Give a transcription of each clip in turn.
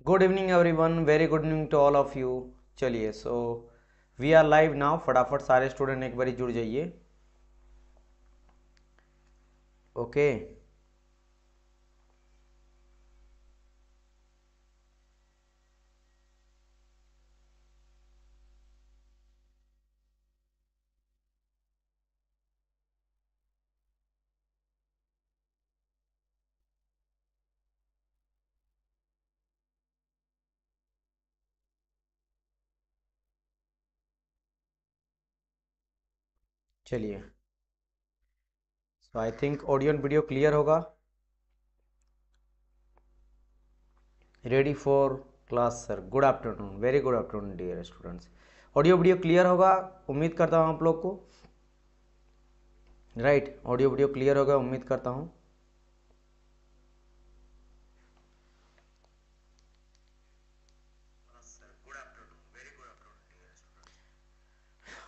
Good evening everyone, very good evening to all of you. चलिए, so we are live now. फटाफट सारे student एक बारी जुड़ जाइए। ओके, चलिए। So I think audio and video clear होगा। Ready for class sir. Good afternoon, very good afternoon dear students. Audio video clear होगा, उम्मीद करता हूँ आप लोग को। राइट, ऑडियो वीडियो क्लियर होगा, उम्मीद करता हूँ।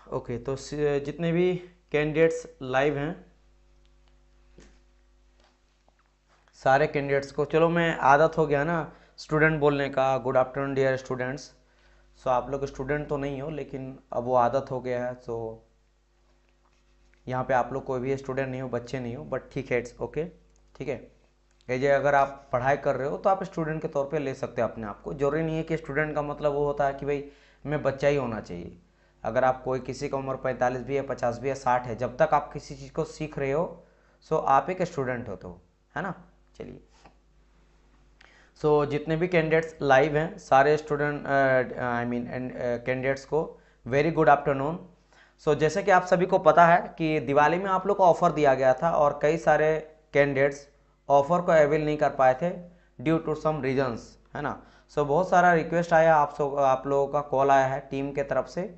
ओके, तो जितने भी कैंडिडेट्स लाइव हैं, सारे कैंडिडेट्स को, चलो मैं आदत हो गया ना स्टूडेंट बोलने का, गुड आफ्टरनून डियर स्टूडेंट्स। सो आप लोग स्टूडेंट तो नहीं हो, लेकिन अब वो आदत हो गया है। सो यहाँ पे आप लोग कोई भी स्टूडेंट नहीं हो, बच्चे नहीं हो, बट ठीक है, इट्स ओके। ठीक है, ये जो अगर आप पढ़ाई कर रहे हो तो आप स्टूडेंट के तौर पे ले सकते हो अपने आप को। जरूरी नहीं है कि स्टूडेंट का मतलब वो होता है कि भाई मैं बच्चा ही होना चाहिए। अगर आप कोई किसी का उम्र 45 भी है, 50 भी है, 60 है, जब तक आप किसी चीज़ को सीख रहे हो सो आप एक स्टूडेंट हो, तो है ना। चलिए, सो जितने भी कैंडिडेट्स लाइव हैं, सारे स्टूडेंट आई मीन कैंडिडेट्स को वेरी गुड आफ्टरनून। सो जैसे कि आप सभी को पता है कि दिवाली में आप लोग को ऑफ़र दिया गया था और कई सारे कैंडिडेट्स ऑफ़र को अवेल नहीं कर पाए थे ड्यू टू सम रीजंस, है ना। सो बहुत सारा रिक्वेस्ट आया, आप लोगों का कॉल आया है टीम के तरफ से।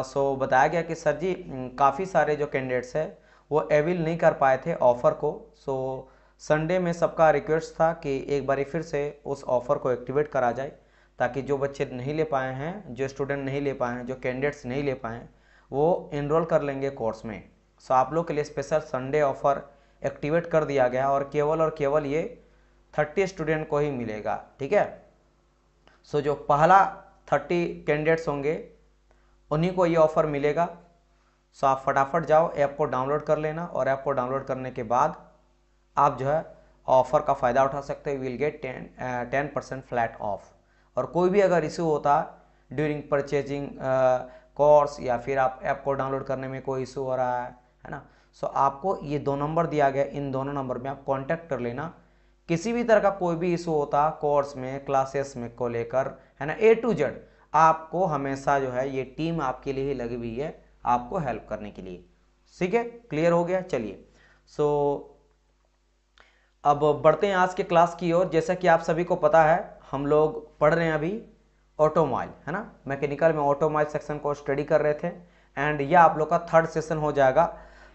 सो बताया गया कि सर जी काफ़ी सारे जो कैंडिडेट्स हैं वो अवेल नहीं कर पाए थे ऑफ़र को। सो संडे में सबका रिक्वेस्ट था कि एक बारी फिर से उस ऑफ़र को एक्टिवेट करा जाए, ताकि जो बच्चे नहीं ले पाए हैं, जो स्टूडेंट नहीं ले पाए हैं, जो कैंडिडेट्स नहीं ले पाए हैं, वो इनरोल कर लेंगे कोर्स में। सो आप लोग के लिए स्पेशल संडे ऑफ़र एक्टिवेट कर दिया गया और केवल ये 30 स्टूडेंट को ही मिलेगा। ठीक है, सो जो पहला 30 कैंडिडेट्स होंगे उन्हीं को ये ऑफ़र मिलेगा। सो आप फटाफट जाओ, ऐप को डाउनलोड कर लेना, और ऐप को डाउनलोड करने के बाद आप जो है ऑफ़र का फ़ायदा उठा सकते हो। Will get 10% flat of. और कोई भी अगर इशू होता ड्यूरिंग परचेजिंग कोर्स, या फिर आप ऐप को डाउनलोड करने में कोई इशू हो रहा है ना, सो आपको ये 2 नंबर दिया गया, इन दोनों नंबर में आप कांटेक्ट कर लेना। किसी भी तरह का कोई भी इशू होता कोर्स में, क्लासेस में को लेकर, है ना, A to Z, आपको हमेशा जो है ये टीम आपके लिए ही लगी हुई है आपको हेल्प करने के लिए। ठीक है, क्लियर हो गया। चलिए, सो अब बढ़ते हैं आज के क्लास की ओर। जैसा कि आप सभी को पता है, हम लोग पढ़ रहे हैं अभी ऑटोमोबाइल, है ना, मैकेनिकल में ऑटोमोबाइल सेक्शन को स्टडी कर रहे थे। एंड यह आप लोग का 3rd सेशन हो जाएगा।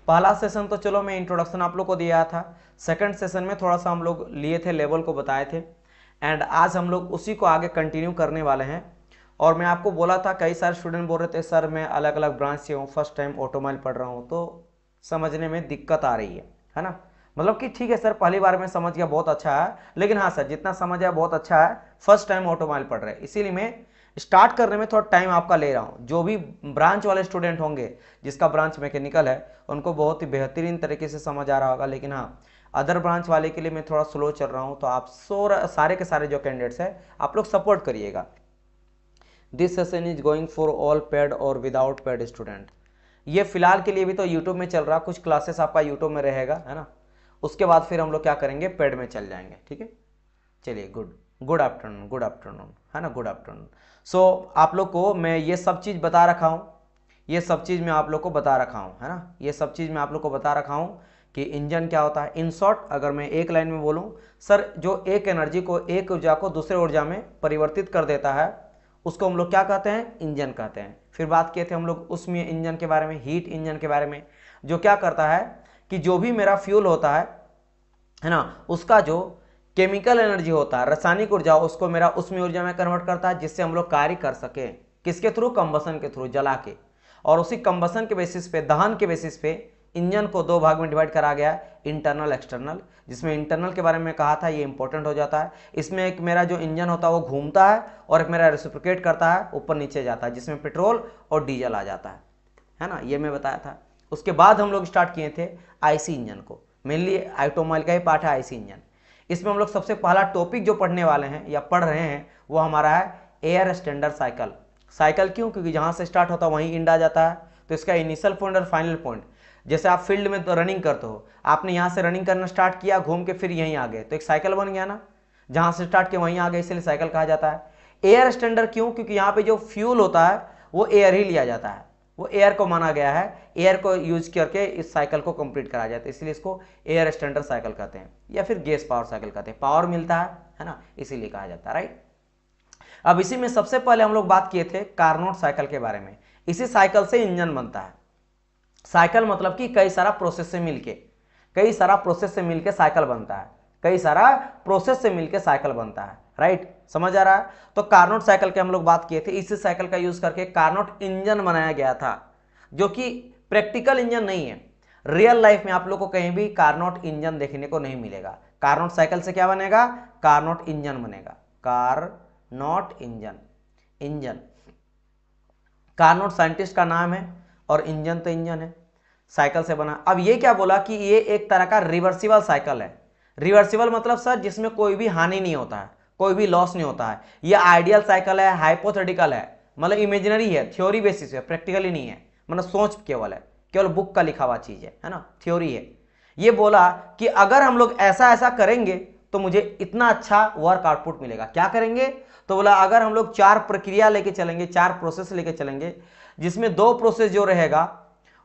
पहला सेशन तो चलो मैं इंट्रोडक्शन आप लोग को दिया था। सेकंड सेशन में थोड़ा सा हम लोग लिए थे, लेवल को बताए थे, एंड आज हम लोग उसी को आगे कंटिन्यू करने वाले हैं। और मैं आपको बोला था, कई सारे स्टूडेंट बोल रहे थे सर मैं अलग अलग ब्रांच से हूँ, फर्स्ट टाइम ऑटोमोबाइल पढ़ रहा हूँ, तो समझने में दिक्कत आ रही है ना। मतलब कि ठीक है सर, पहली बार में समझ गया, बहुत अच्छा है, लेकिन हाँ सर जितना समझ आया बहुत अच्छा है, फर्स्ट टाइम ऑटोमोबाइल पढ़ रहे हैं, इसीलिए मैं स्टार्ट करने में थोड़ा टाइम आपका ले रहा हूँ। जो भी ब्रांच वाले स्टूडेंट होंगे, जिसका ब्रांच मैकेनिकल है, उनको बहुत ही बेहतरीन तरीके से समझ आ रहा होगा, लेकिन हाँ अदर ब्रांच वाले के लिए मैं थोड़ा स्लो चल रहा हूँ। तो आप सारे के सारे जो कैंडिडेट्स हैं आप लोग सपोर्ट करिएगा। This session is going for all paid और विदाउट पेड स्टूडेंट। ये फिलहाल के लिए भी तो यूट्यूब में चल रहा, कुछ क्लासेस आपका यूट्यूब में रहेगा, है ना। उसके बाद फिर हम लोग क्या करेंगे, पेड में चल जाएंगे। ठीक है, चलिए, good good afternoon, good afternoon, है ना, गुड आफ्टरनून। सो आप लोग को मैं ये सब चीज़ बता रखा हूँ, ये सब चीज़ मैं आप लोग को बता रखा हूँ, है ना, ये सब चीज़ मैं आप लोग को बता रखा हूँ कि इंजन क्या होता है। इन शॉर्ट अगर मैं एक लाइन में बोलूँ, सर जो एक एनर्जी को, एक ऊर्जा को दूसरे ऊर्जा में परिवर्तित कर देता है, उसको हम लोग क्या कहते हैं, इंजन कहते हैं। फिर बात किए थे हम लोग उसमें इंजन के बारे में, हीट इंजन के बारे में, जो क्या करता है कि जो भी मेरा फ्यूल होता है ना, उसका जो केमिकल एनर्जी होता है, रासायनिक ऊर्जा, उसको मेरा उसमें ऊर्जा में कन्वर्ट करता है, जिससे हम लोग कार्य कर सके, किसके थ्रू, कंबसन के थ्रू, जला के। और उसी कंबसन के बेसिस पे, दहन के बेसिस पे इंजन को दो भाग में डिवाइड करा गया है, इंटरनल एक्सटर्नल, जिसमें इंटरनल के बारे में कहा था, ये इंपॉर्टेंट हो जाता है। इसमें एक मेरा जो इंजन होता है वो घूमता है और एक मेरा रेसिप्रोकेट करता है, ऊपर नीचे जाता है, जिसमें पेट्रोल और डीजल आ जाता है ना, ये मैं बताया था। उसके बाद हम लोग स्टार्ट किए थे आईसी इंजन को, मेनली ऑटोमोबाइल का ही पार्ट है आईसी इंजन। इसमें हम लोग सबसे पहला टॉपिक जो पढ़ने वाले हैं या पढ़ रहे हैं वो हमारा है एयर स्टैंडर्ड साइकिल। साइकिल क्यों? क्योंकि जहाँ से स्टार्ट होता है वहीं एंड आ जाता है, तो इसका इनिशियल पॉइंट और फाइनल पॉइंट, जैसे आप फील्ड में तो रनिंग करते हो, आपने यहाँ से रनिंग करना स्टार्ट किया, घूम के फिर यहीं आ गए, तो एक साइकिल बन गया ना, जहाँ से स्टार्ट किया वहीं आ गए, इसलिए साइकिल कहा जाता है। एयर स्टैंडर्ड क्यों? क्योंकि यहाँ पे जो फ्यूल होता है वो एयर ही लिया जाता है, वो एयर को माना गया है, एयर को यूज करके इस साइकिल को कंप्लीट करा जाता है, इसलिए इसको एयर स्टैंडर्ड साइकिल कहते हैं, या फिर गैस पावर साइकिल कहते हैं, पावर मिलता है ना, इसीलिए कहा जाता है, राइट। अब इसी में सबसे पहले हम लोग बात किए थे कार्नोट साइकिल के बारे में। इसी साइकिल से इंजन बनता है। साइकिल मतलब कि कई सारा प्रोसेस से मिलके साइकिल बनता है, कई सारा प्रोसेस से मिलके साइकिल बनता है, राइट, समझ आ रहा है। तो कार्नोट साइकिल के हम लोग बात किए थे, इसी साइकिल का यूज करके कार्नोट इंजन बनाया गया था, जो कि प्रैक्टिकल इंजन नहीं है। रियल लाइफ में आप लोग को कहीं भी कार्नोट इंजन देखने को नहीं मिलेगा। कार्नोट साइकिल से क्या बनेगा? कार्नोट इंजन बनेगा, कार्नोट इंजन। कार्नोट साइंटिस्ट का नाम है और इंजन तो इंजन है, साइकिल से बना। अब ये क्या बोला कि ये एक तरह का रिवर्सिबल साइकिल है। रिवर्सिबल मतलब सर जिसमें कोई भी हानि नहीं होता है, कोई भी लॉस नहीं होता है। ये आइडियल साइकिल है, हाइपोथेटिकल है, मतलब इमेजिनरी है, थ्योरी बेसिस है, प्रैक्टिकली नहीं है, मतलब सोच केवल है, केवल बुक का लिखा हुआ चीज है ना, थ्योरी है। ये बोला कि अगर हम लोग ऐसा ऐसा करेंगे तो मुझे इतना अच्छा वर्क आउटपुट मिलेगा। क्या करेंगे? तो बोला अगर हम लोग 4 प्रक्रिया लेके चलेंगे, 4 प्रोसेस लेके चलेंगे, जिसमें 2 प्रोसेस जो रहेगा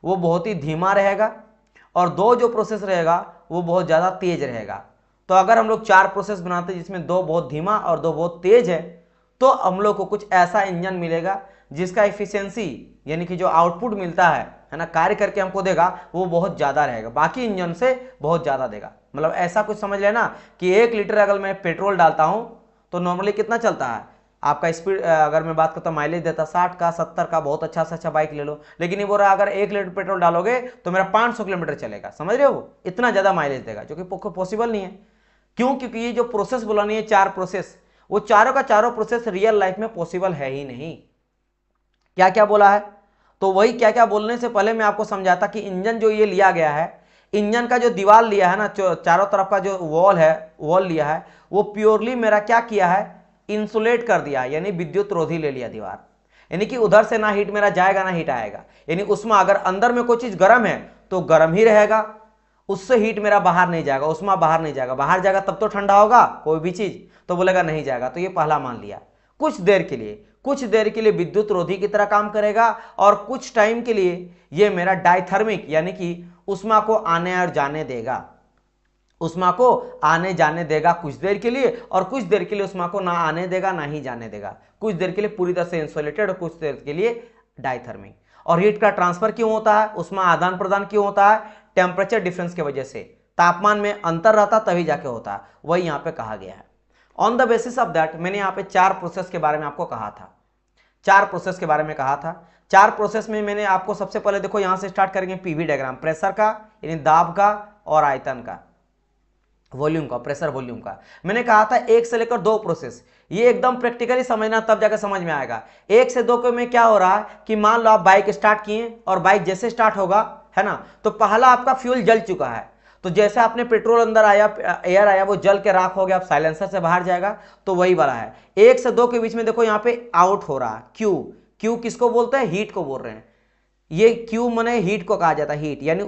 वो बहुत ही धीमा रहेगा और 2 जो प्रोसेस रहेगा वो बहुत ज़्यादा तेज रहेगा। तो अगर हम लोग 4 प्रोसेस बनाते हैं जिसमें 2 बहुत धीमा और 2 बहुत तेज है, तो हम लोग को कुछ ऐसा इंजन मिलेगा जिसका एफिशिएंसी यानी कि जो आउटपुट मिलता है ना, कार्य करके हमको देगा, वो बहुत ज़्यादा रहेगा, बाकी इंजन से बहुत ज़्यादा देगा। मतलब ऐसा कुछ समझ लेना कि 1 लीटर अगर मैं पेट्रोल डालता हूँ तो नॉर्मली कितना चलता है आपका स्पीड, अगर मैं बात करता हूँ माइलेज देता 60 का 70 का, बहुत अच्छा से अच्छा बाइक ले लो, लेकिन ये बोल रहा है अगर 1 लीटर पेट्रोल डालोगे तो मेरा 500 किलोमीटर चलेगा। समझ रहे हो? इतना ज़्यादा माइलेज देगा, जो कि पॉसिबल नहीं है। क्यों? क्योंकि ये जो प्रोसेस बोलानी है 4 प्रोसेस, वो चारों का चारों प्रोसेस रियल लाइफ में पॉसिबल है ही नहीं। क्या क्या बोला है? तो वही क्या क्या बोलने से पहले मैं आपको समझाता कि इंजन जो ये लिया गया है, इंजन का जो दीवार लिया है ना, चारों तरफ का जो वॉल लिया है, वो प्योरली मेरा क्या किया है, इंसुलेट कर दिया, यानी विद्युत रोधी ले लिया दीवार। यानी कि उधर से ना हीट मेरा जाएगा ना हीट आएगा, यानी उसमें अगर अंदर में कोई चीज गर्म है तो गर्म ही रहेगा, उससे हीट मेरा बाहर नहीं जाएगा, उसमें बाहर नहीं जाएगा, बाहर जाएगा तब तो ठंडा होगा कोई भी चीज, तो बोलेगा नहीं जाएगा। तो ये पहला मान लिया। कुछ देर के लिए विद्युत रोधी की तरह काम करेगा और कुछ टाइम के लिए ये मेरा डायथर्मिक यानी कि उष्मा को आने और जाने देगा, उष्मा को आने जाने देगा कुछ देर के लिए, और कुछ देर के लिए उष्मा को ना आने देगा ना ही जाने देगा। कुछ देर के लिए पूरी तरह से इंसुलेटेड और कुछ देर के लिए डायथर्मिक। और हीट का ट्रांसफर क्यों होता है, उष्मा आदान प्रदान क्यों होता है? टेम्परेचर डिफरेंस की वजह से, तापमान में अंतर रहता तभी जाके होता है, वही यहाँ पे कहा गया है। On the basis of that मैंने यहाँ पे 4 प्रोसेस के बारे में आपको कहा था, 4 प्रोसेस के बारे में कहा था। 4 प्रोसेस में मैंने आपको सबसे पहले देखो यहाँ से स्टार्ट करेंगे पीवी डायग्राम, प्रेशर का यानी दाब का और आयतन का, वॉल्यूम का, प्रेशर वॉल्यूम का। मैंने कहा था 1 से लेकर 2 प्रोसेस, ये एकदम प्रैक्टिकली समझना तब जाकर समझ में आएगा। 1 से 2 में क्या हो रहा है कि मान लो आप बाइक स्टार्ट किए और बाइक जैसे स्टार्ट होगा है ना, तो पहला आपका फ्यूल जल चुका है, तो जैसे आपने पेट्रोल अंदर आया, एयर आया, वो जल के राख हो गया, आप साइलेंसर से बाहर जाएगा, तो वही वाला है। 1 से 2 के बीच में देखो यहाँ पे आउट हो रहा है, क्यू किसको बोलते हैं? हीट को बोल रहे हैं। ये क्यू माने हीट को कहा जाता है, हीट यानी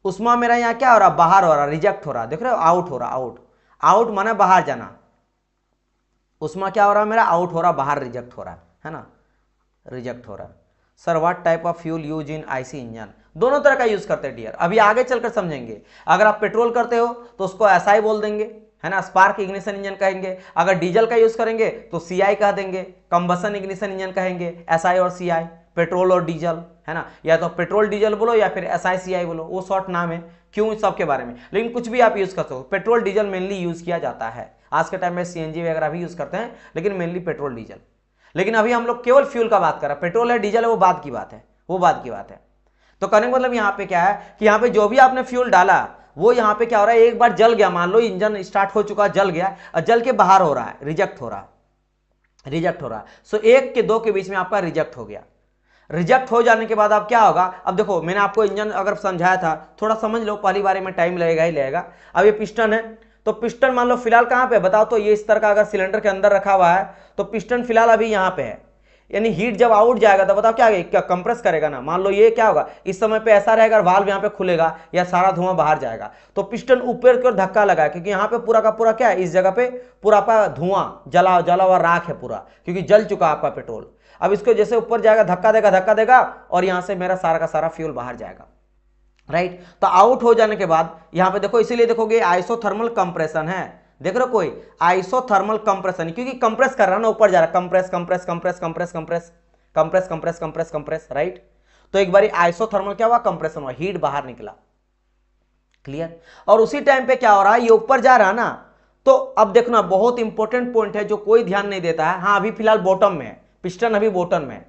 उष्मा मेरा यहाँ क्या हो रहा, बाहर हो रहा, रिजेक्ट हो रहा, देख रहे हो, आउट हो रहा, आउट माने बाहर जाना, उष्मा क्या हो रहा मेरा, आउट हो रहा, बाहर रिजेक्ट हो रहा है ना, रिजेक्ट हो रहा है। Sir what type of fuel use in IC engine? दोनों तरह का यूज करते हैं डियर, अभी आगे चलकर समझेंगे। अगर आप पेट्रोल करते हो तो उसको एसआई बोल देंगे है ना, स्पार्क इग्निशन इंजन कहेंगे। अगर डीजल का यूज करेंगे तो सीआई कह देंगे, कंबसन इग्निशन इंजन कहेंगे, एसआई और सीआई, पेट्रोल और डीजल है ना, या तो पेट्रोल डीजल बोलो या फिर एसआई सीआई बोलो, वो शॉर्ट नाम है। क्यों? सब के बारे में, लेकिन कुछ भी आप यूज कर सकते हो। पेट्रोल डीजल मेनली यूज किया जाता है, आज के टाइम में सीएनजी वगैरह भी यूज करते हैं, लेकिन मेनली पेट्रोल डीजल। लेकिन अभी हम लोग केवल फ्यूल का बात कर रहे हैं, पेट्रोल है डीजल है वो बात की बात है, तो कहने का मतलब यहाँ पे क्या है कि यहाँ पे जो भी आपने फ्यूल डाला वो यहाँ पे क्या हो रहा है, एक बार जल गया, मान लो इंजन स्टार्ट हो चुका, जल गया और जल के बाहर हो रहा है, रिजेक्ट हो रहा है, रिजेक्ट हो रहा है। सो 1 के 2 के बीच में आपका रिजेक्ट हो गया। रिजेक्ट हो जाने के बाद अब क्या होगा, अब देखो मैंने आपको इंजन अगर समझाया था, थोड़ा समझ लो, पहली बारी में टाइम लगेगा ही लगेगा। अब ये पिस्टन है, तो पिस्टन मान लो फिलहाल कहां पे बताओ, तो ये इस तरह का अगर सिलेंडर के अंदर रखा हुआ है तो पिस्टन फिलहाल अभी यहां पे है, यानी हीट जब आउट जाएगा तो बताओ क्या कंप्रेस करेगा ना। मान लो ये क्या होगा, इस समय पे ऐसा रहेगा, वाल्व यहाँ पे खुलेगा या सारा धुआं बाहर जाएगा, तो पिस्टन ऊपर की ओर धक्का लगा, क्योंकि यहाँ पे पूरा का पूरा क्या है, इस जगह पे पूरा आपका धुआं जला हुआ राख है पूरा, क्योंकि जल चुका आपका पेट्रोल। अब इसको जैसे ऊपर जाएगा, धक्का देगा और यहां से मेरा सारा का सारा फ्यूल बाहर जाएगा, राइट। तो आउट हो जाने के बाद यहां पे देखो, इसीलिए देखोगे आइसोथर्मल कंप्रेशन है, देख रहे हो कोई आइसोथर्मल कंप्रेशन, क्योंकि कंप्रेस कर रहा है ना, ऊपर जा रहा है, compress compress compress compress compress compress compress compress compress, right. तो एक बारी आइसोथर्मल क्या हुआ, कंप्रेशन हुआ, हीट बाहर निकला, क्लियर। और उसी टाइम पे क्या हो रहा है, ये ऊपर जा रहा है ना, तो अब देखना बहुत इंपॉर्टेंट पॉइंट है जो कोई ध्यान नहीं देता है। हाँ अभी फिलहाल बॉटम में है, पिस्टन अभी बॉटम में है।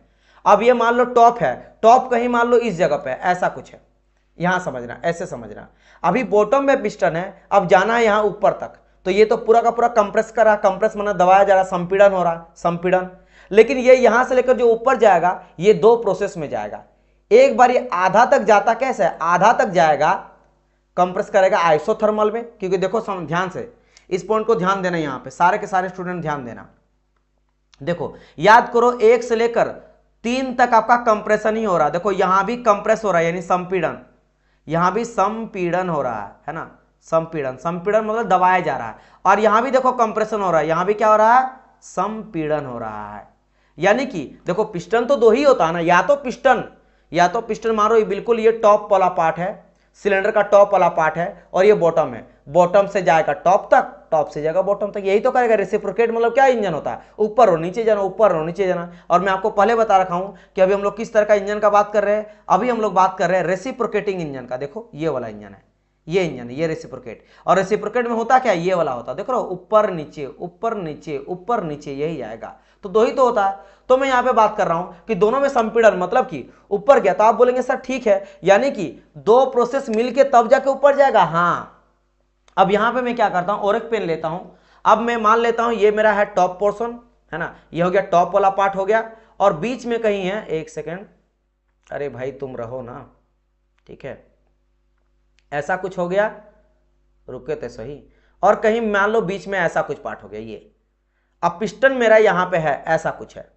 अब ये मान लो टॉप है, टॉप कहीं मान लो इस जगह पे ऐसा कुछ है, यहां समझना, ऐसे समझना। अभी बॉटम में पिस्टन है, अब जाना है यहां ऊपर तक, तो ये तो पूरा का पूरा कंप्रेस कर रहा, कंप्रेस मतलब दबाया जा रहा, संपीड़न हो रहा, संपीड़न। लेकिन ये यहां से लेकर जो ऊपर जाएगा, ये 2 प्रोसेस में जाएगा। एक बार ये आधा तक जाता, कैसे आधा तक जाएगा, कंप्रेस करेगा आइसोथर्मल में, क्योंकि देखो ध्यान से इस पॉइंट को ध्यान देना, यहां पे सारे के सारे स्टूडेंट ध्यान देना। देखो याद करो 1 से लेकर 3 तक आपका कंप्रेशन ही हो रहा है। देखो यहां भी कंप्रेस हो रहा है, यानी संपीड़न, यहां भी संपीड़न हो रहा है ना, संपीड़न, संपीड़न मतलब दबाया जा रहा है। और यहां भी देखो कंप्रेशन हो रहा है, यहां भी क्या हो रहा है, संपीड़न हो रहा है। यानी कि देखो पिस्टन तो 2 ही होता है ना, या तो पिस्टन मारो, ये बिल्कुल ये टॉप वाला पार्ट है, सिलेंडर का टॉप वाला पार्ट है, और ये बॉटम है, बॉटम से जाएगा टॉप तक, टॉप से जाएगा बॉटम तक, यही तो करेगा। रेसिप्रोकेट मतलब क्या इंजन होता है, ऊपर और नीचे जाना, ऊपर और नीचे जाना। और मैं आपको पहले बता रखा हूं कि अभी हम लोग किस तरह का इंजन का बात कर रहे हैं, अभी हम लोग बात कर रहे हैं रेसिप्रोकेटिंग इंजन का। देखो ये वाला इंजन है, ये इंजन, ये रेसिप्रोकेट। और रेसिप्रोकेट में होता क्या है, ये वाला होता है, देख रहे हो, ऊपर नीचे ऊपर नीचे ऊपर नीचे, यही आएगा। तो 2 ही तो होता है। तो मैं यहां पे बात कर रहा हूं कि दोनों में संपीड़न मतलब कि ऊपर गया, तो आप बोलेंगे सर ठीक है, यानी कि 2 प्रोसेस मिलके तब जाके ऊपर जाएगा। हां अब यहां पे मैं क्या करता हूं, और एक पेन लेता हूं। अब मैं मान लेता हूं ये मेरा है टॉप पोर्शन, है ना, ये हो गया टॉप वाला पार्ट हो गया, और बीच में कहीं है, एक सेकेंड, अरे भाई तुम रहो ना, ठीक है, ऐसा कुछ हो गया, रुके थे सही, और कहीं मान लो बीच में ऐसा कुछ पार्ट हो गया ये। अब पिस्टन मेरा यहां पे है, ऐसा कुछ है,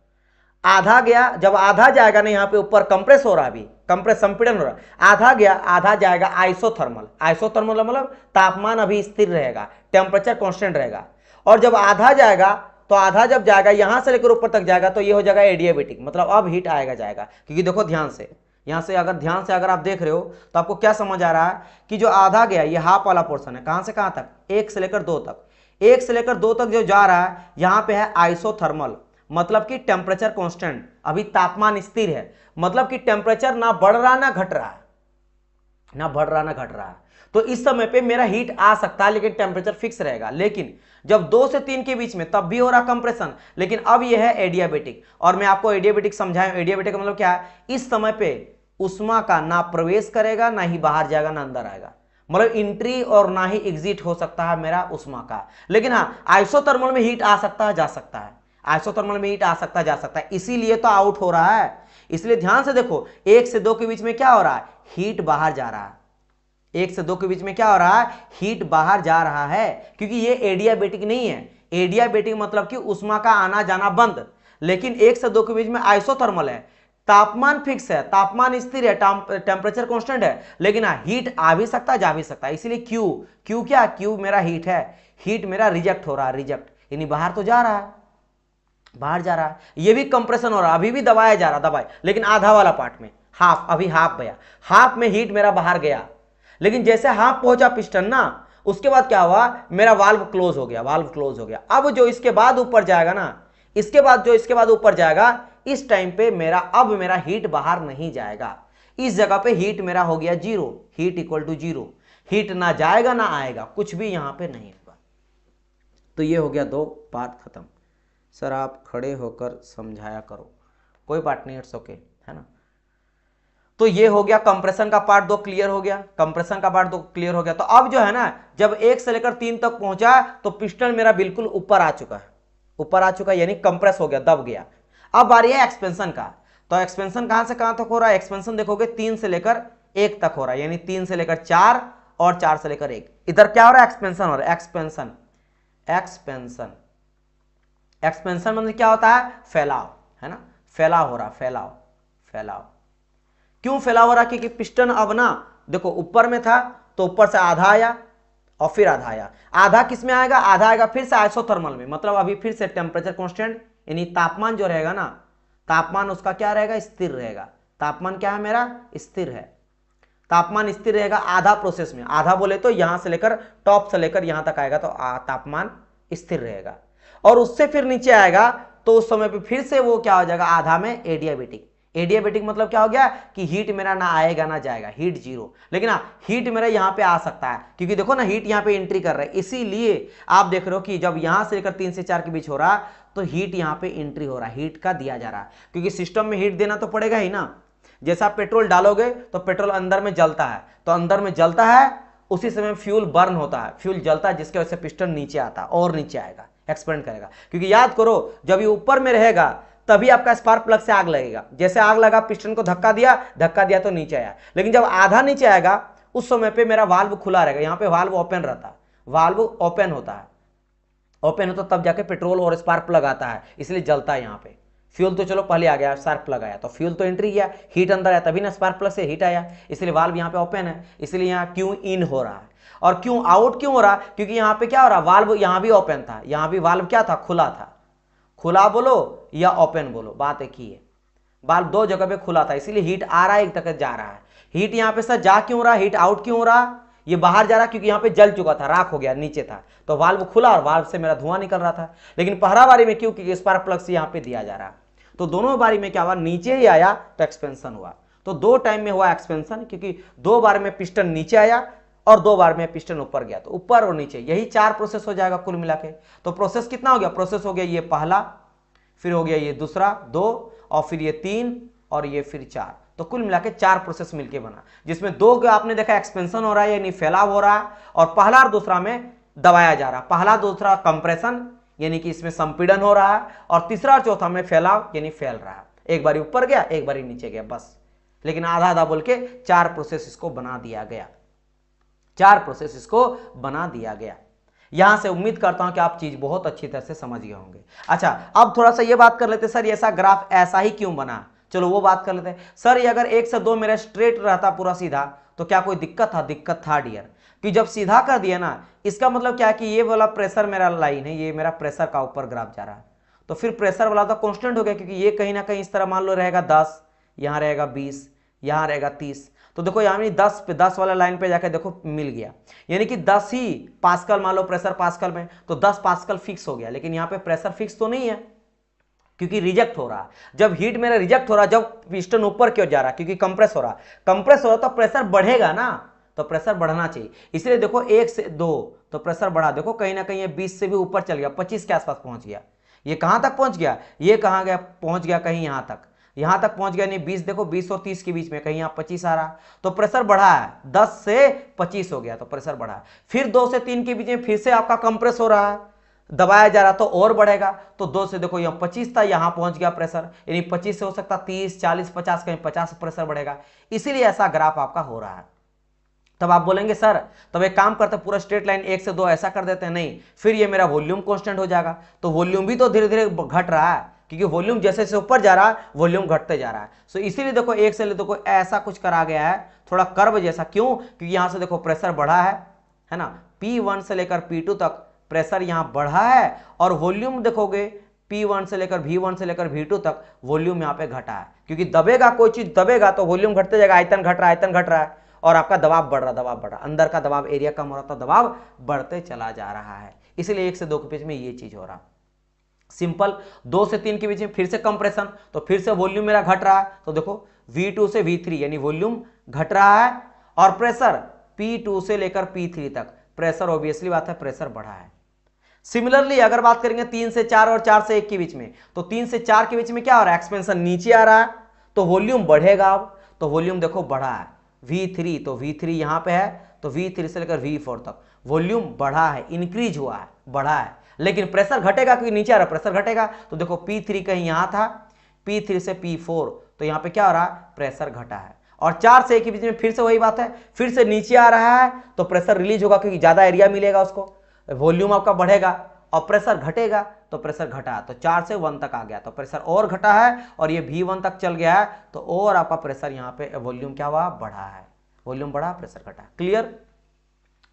आधा गया, जब आधा जाएगा ना, यहां पे ऊपर कंप्रेस हो रहा है, अभी कंप्रेस संपीड़न हो रहा है, आधा गया, आधा जाएगा आइसोथर्मल। आइसोथर्मल मतलब तापमान अभी स्थिर रहेगा, टेम्परेचर कांस्टेंट रहेगा। और जब आधा जाएगा, तो आधा जब जाएगा यहां से लेकर ऊपर तक जाएगा, तो ये हो जाएगा एडियाबेटिक, मतलब अब हीट आएगा जाएगा। क्योंकि देखो ध्यान से, यहां से अगर ध्यान से अगर आप देख रहे हो तो आपको क्या समझ आ रहा है कि जो आधा गया, ये हाफ वाला पोर्शन है, कहां से कहां तक, 1 से लेकर 2 तक, 1 से लेकर 2 तक जो जा रहा है, यहां पे है आइसोथर्मल, मतलब कि टेम्परेचर कांस्टेंट, अभी तापमान स्थिर है, मतलब कि टेम्परेचर ना बढ़ रहा ना घट रहा है, ना बढ़ रहा ना घट रहा है। तो इस समय पे मेरा हीट आ सकता है, लेकिन टेम्परेचर फिक्स रहेगा। लेकिन जब 2 से 3 के बीच में, तब भी हो रहा कंप्रेशन, लेकिन अब यह है एडियाबेटिक। और मैं आपको एडियाबेटिक समझाऊं, एडियाबेटिक मतलब क्या है, इस समय पे उष्मा का ना प्रवेश करेगा, ना ही बाहर जाएगा, ना अंदर आएगा, मतलब इंट्री और ना ही एग्जिट हो सकता है मेरा उष्मा का। लेकिन हाँ आइसोथर्मल में हीट आ सकता है, जा सकता है, आइसोथर्मल में हीट आ सकता है, जा सकता है, इसीलिए तो आउट हो रहा है। इसलिए ध्यान से देखो, 1 से 2 के बीच में क्या हो रहा है, हीट बाहर जा रहा है। 1 से 2 के बीच में क्या हो रहा है, हीट बाहर जा रहा है, क्योंकि ये एडियाबेटिक नहीं है। एडियाबेटिक मतलब कि उष्मा का आना जाना बंद। लेकिन 1 से 2 के बीच में आइसोथर्मल है, तापमान फिक्स है, तापमान स्थिर है, टेम्परेचर कांस्टेंट है, लेकिन हीट आ भी सकता है, जा भी सकता है। इसीलिए क्यू क्या, क्यू मेरा हीट है, हीट मेरा रिजेक्ट हो रहा है, रिजेक्ट यानी बाहर तो जा रहा है, बाहर जा रहा है। ये भी कंप्रेशन हो रहा है, अभी भी दबाया जा रहा, दबाए, लेकिन आधा वाला पार्ट में, हाफ, अभी हाफ गया, हाफ में हीट मेरा बाहर गया। लेकिन जैसे हाफ पहुंचा पिस्टन ना, उसके बाद क्या हुआ, मेरा वाल्व क्लोज हो गया, वाल्व क्लोज हो गया। अब जो इसके बाद ऊपर जाएगा ना, इसके बाद ऊपर जाएगा, इस टाइम पे मेरा हीट बाहर नहीं जाएगा। इस जगह पे हीट मेरा हो गया 0, हीट इक्वल टू 0, हीट ना जाएगा ना आएगा, कुछ भी यहां पे नहीं होगा। तो ये हो गया 2 पार्ट खत्म। सर आप खड़े होकर समझाया करो, कोई बात नहीं, इट्स ओके, है ना। तो ये हो गया कंप्रेशन का पार्ट 2 क्लियर हो गया, कंप्रेशन का पार्ट 2 क्लियर हो गया। तो अब जो है ना, जब 1 से लेकर 3 तक पहुंचा तो पिस्टन मेरा बिल्कुल ऊपर आ चुका है, ऊपर आ चुका है, यानी कंप्रेस हो गया, दब गया। अब बारी है एक्सपेंशन का। तो एक्सपेंशन कहां से कहां तक हो रहा है? एक्सपेंशन देखोगे 3 से लेकर 1 तक हो रहा है, यानी 3 से लेकर 4 और 4 से लेकर 1। इधर क्या हो रहा है? एक्सपेंशन हो रहा है, एक्सपेंशन। एक्सपेंशन, एक्सपेंशन मतलब क्या होता है? फैलाव, है ना, फैलाव हो रहा, फैलाव, फैलाव। क्यों फैलाव हो रहा? क्योंकि पिस्टन अब ना देखो ऊपर में था तो ऊपर से आधा आया और फिर आधा आया। आधा किस में आएगा? आधा आएगा फिर से आइसोथर्मल में, मतलब अभी फिर से टेम्परेचर कांस्टेंट, यानी तापमान जो रहेगा ना, तापमान उसका क्या रहेगा? स्थिर रहेगा। तापमान क्या है मेरा? स्थिर है। तापमान स्थिर रहेगा आधा प्रोसेस में। आधा बोले तो यहां से लेकर टॉप से लेकर यहां तक आएगा तो तापमान स्थिर रहेगा। और उससे फिर नीचे आएगा तो उस समय पे फिर से वो क्या हो जाएगा? आधा में एडियाबेटिक। एडियाबेटिक मतलब क्या हो गया कि हीट मेरा ना आएगा ना जाएगा, हीट जीरो। लेकिन हीट मेरा यहां पे आ सकता है, क्योंकि देखो ना हीट यहां पे एंट्री कर रहा है, इसीलिए आप देख रहे हो कि जब यहां से लेकर 3 से 4 के बीच हो रहा तो हीट यहां पे एंट्री हो रहा है, हीट का दिया जा रहा है, क्योंकि सिस्टम में हीट देना तो पड़ेगा ही ना। जैसा आप पेट्रोल डालोगे तो पेट्रोल अंदर में जलता है, तो अंदर में जलता है, उसी समय फ्यूल बर्न होता है, फ्यूल जलता है, जिसकी वजह से पिस्टन नीचे आता है और नीचे आएगा, एक्सपेंड करेगा। क्योंकि याद करो, जब ये ऊपर में रहेगा तभी आपका स्पार्क प्लग से आग लगेगा। जैसे आग लगा, पिस्टन को धक्का दिया तो नीचे आया। लेकिन जब आधा नीचे आएगा उस समय पे मेरा वाल्व खुला रहेगा, यहां पे वाल्व ओपन रहता है, वाल्व ओपन होता है, ओपन होता तब जाके पेट्रोल और स्पार्क प्लग आता है, इसलिए जलता है। यहां पे फ्यूल तो चलो पहले आ गया, स्पार्क प्लग आया तो फ्यूल तो एंट्री किया, हीट अंदर आया तभी ना स्पार्क प्लग से हीट आया, इसलिए वाल्व यहां पे ओपन है, इसलिए यहां क्यू इन हो रहा है। और क्यों आउट क्यों हो रहा? क्योंकि यहां पे क्या हो रहा, वाल्व यहां भी ओपन था, यहां भी वाल्व क्या था? खुला था। खुला बोलो या ओपन बोलो, बात एक ही है। वाल्व दो जगह पे खुला था, इसीलिए हीट आ रहा है, एक तक जा रहा है। हीट यहां पे सर जा क्यों रहा? हीट आउट क्यों हो रहा? ये बाहर जा रहा क्योंकि यहां पे जल चुका था, राख हो गया, नीचे था, तो वाल्व खुला और वाल्व से मेरा धुआं निकल रहा था। लेकिन पहला बारी में क्यों? क्योंकि स्पार्क प्लग से यहां पे दिया जा रहा है, तो दोनों बारी में क्या हुआ? नीचे ही आया तो एक्सपेंशन हुआ। तो दो टाइम में हुआ एक्सपेंशन, क्योंकि 2 बार में पिस्टन नीचे आया और 2 बार में पिस्टन ऊपर गया, तो ऊपर और नीचे, यही 4 प्रोसेस हो जाएगा कुल मिला के। तो प्रोसेस कितना हो गया? प्रोसेस हो गया ये पहला, फिर हो गया ये दूसरा 2, और फिर ये 3, और ये फिर 4। तो कुल मिला के 4 प्रोसेस मिलके बना, जिसमें 2 का आपने देखा एक्सपेंशन हो रहा है, यानी फैलाव हो रहा है, और पहला और दूसरा में दबाया जा रहा है। पहला दूसरा कंप्रेशन, यानी कि इसमें संपीड़न हो रहा है, और तीसरा और चौथा में फैलाव, यानी फैल रहा है। एक बारी ऊपर गया, एक बारी नीचे गया, बस। लेकिन आधा आधा बोल के 4 प्रोसेस इसको बना दिया गया, 4 प्रोसेस इसको बना दिया गया। यहां से उम्मीद करता हूं कि आप चीज बहुत अच्छी तरह से समझ गए होंगे। अच्छा, अब थोड़ा सा ये बात कर लेते सर, ऐसा ग्राफ ऐसा ही क्यों बना? चलो वो बात कर लेते हैं। सर ये अगर 1 से 2 मेरा स्ट्रेट रहता पूरा सीधा तो क्या कोई दिक्कत था? दिक्कत था डियर, कि जब सीधा कर दिया ना, इसका मतलब क्या है कि ये वाला प्रेशर मेरा लाइन है, ये मेरा प्रेशर का ऊपर ग्राफ जा रहा है, तो फिर प्रेशर वाला तो कांस्टेंट हो गया, क्योंकि ये कहीं ना कहीं इस तरह मान लो रहेगा 10, यहां रहेगा 20, यहां रहेगा 30। तो देखो यानी 10 पे 10 वाला लाइन पे जाकर देखो मिल गया, यानी कि 10 ही पास्कल, मान लो प्रेशर पास्कल में, तो 10 पास्कल फिक्स हो गया। लेकिन यहाँ पे प्रेशर फिक्स तो नहीं है, क्योंकि रिजेक्ट हो रहा। जब हीट मेरा रिजेक्ट हो रहा, जब पिस्टन ऊपर क्यों जा रहा? क्योंकि कंप्रेस हो रहा, कंप्रेस हो रहा तो प्रेशर बढ़ेगा ना, तो प्रेशर बढ़ना चाहिए। इसलिए देखो 1 से 2 तो प्रेशर बढ़ा, देखो कहीं ना कहीं ये 20 से भी ऊपर चल गया, 25 के आसपास पहुंच गया। ये कहां तक पहुंच गया? ये कहां गया? पहुंच गया कहीं यहां तक, यहां तक पहुंच गया। नहीं 20, देखो 20 और 30 के बीच में कहीं यहां 25 आ रहा, तो प्रेशर बढ़ा है, 10 से 25 हो गया, तो प्रेशर बढ़ा। फिर 2 से 3 के बीच में फिर से आपका कंप्रेस हो रहा है, दबाया जा रहा, तो और बढ़ेगा। तो 2 से देखो यहां 25 था, यहां पहुंच गया प्रेशर, यानी 25 से हो सकता 30, 40, 50, कहीं 50 प्रेशर बढ़ेगा, इसीलिए ऐसा ग्राफ आपका हो रहा है। तब आप बोलेंगे सर तब एक काम करते पूरा स्ट्रेट लाइन 1 से 2 ऐसा कर देते हैं। नहीं, फिर ये मेरा वॉल्यूम कांस्टेंट हो जाएगा, तो वॉल्यूम भी तो धीरे धीरे घट रहा है, क्योंकि वॉल्यूम जैसे जैसे ऊपर जा रहा है वॉल्यूम घटते जा रहा है। सो इसीलिए देखो 1 से ले देखो ऐसा कुछ करा गया है, थोड़ा कर्व जैसा। क्यों? क्योंकि यहां से देखो प्रेशर बढ़ा है ना, P1 से लेकर P2 तक प्रेशर यहां बढ़ा है, और वॉल्यूम देखोगे P1 से लेकर V1 से लेकर V2 तक वॉल्यूम यहां पे घटा है, क्योंकि दबेगा कोई चीज दबेगा तो वॉल्यूम घटते जाएगा, आयतन घट रहा है, आयतन घट रहा है, और आपका दबाव बढ़ रहा, दबाव बढ़ रहा, अंदर का दबाव, एरिया कम हो रहा था, दबाव बढ़ते चला जा रहा है। इसलिए 1 से 2 के बीच में ये चीज हो रहा। सिंपल 2 से 3 के बीच में फिर से कंप्रेशन, तो फिर से वॉल्यूम मेरा घट रहा है, तो देखो V2 से V3 यानी वॉल्यूम घट रहा है, और प्रेशर P2 से लेकर P3 तक प्रेशर, ऑब्वियसली बात है प्रेशर बढ़ा है। सिमिलरली अगर बात करेंगे 3 से 4 और 4 से 1 के बीच में, तो 3 से 4 के बीच में क्या हो रहा है? एक्सपेंशन नीचे आ रहा है, तो वॉल्यूम बढ़ेगा अब, तो वॉल्यूम देखो बढ़ा है। V3 तो V3 यहां पे है, तो V3 से लेकर V4 तक वॉल्यूम बढ़ा है, इंक्रीज हुआ है, बढ़ा है। लेकिन प्रेशर घटेगा क्योंकि नीचे आ रहा है, प्रेशर घटेगा। तो देखो P3 कहीं यहां था, P3 से P4, तो यहां पे क्या हो रहा है, प्रेशर घटा है। और 4 से 1 के बीच में फिर से वही बात है, फिर से नीचे आ रहा है तो प्रेशर रिलीज होगा क्योंकि ज्यादा एरिया मिलेगा उसको, वॉल्यूम आपका बढ़ेगा। और प्रेशर घटेगा तो प्रेशर घटा, तो 4 से 1 तक आ गया तो प्रेशर और घटा है, और ये V1 तक चल गया है तो और आपका प्रेशर यहाँ पे वॉल्यूम क्या हुआ, बढ़ा है। वॉल्यूम बढ़ा, प्रेशर घटा। क्लियर?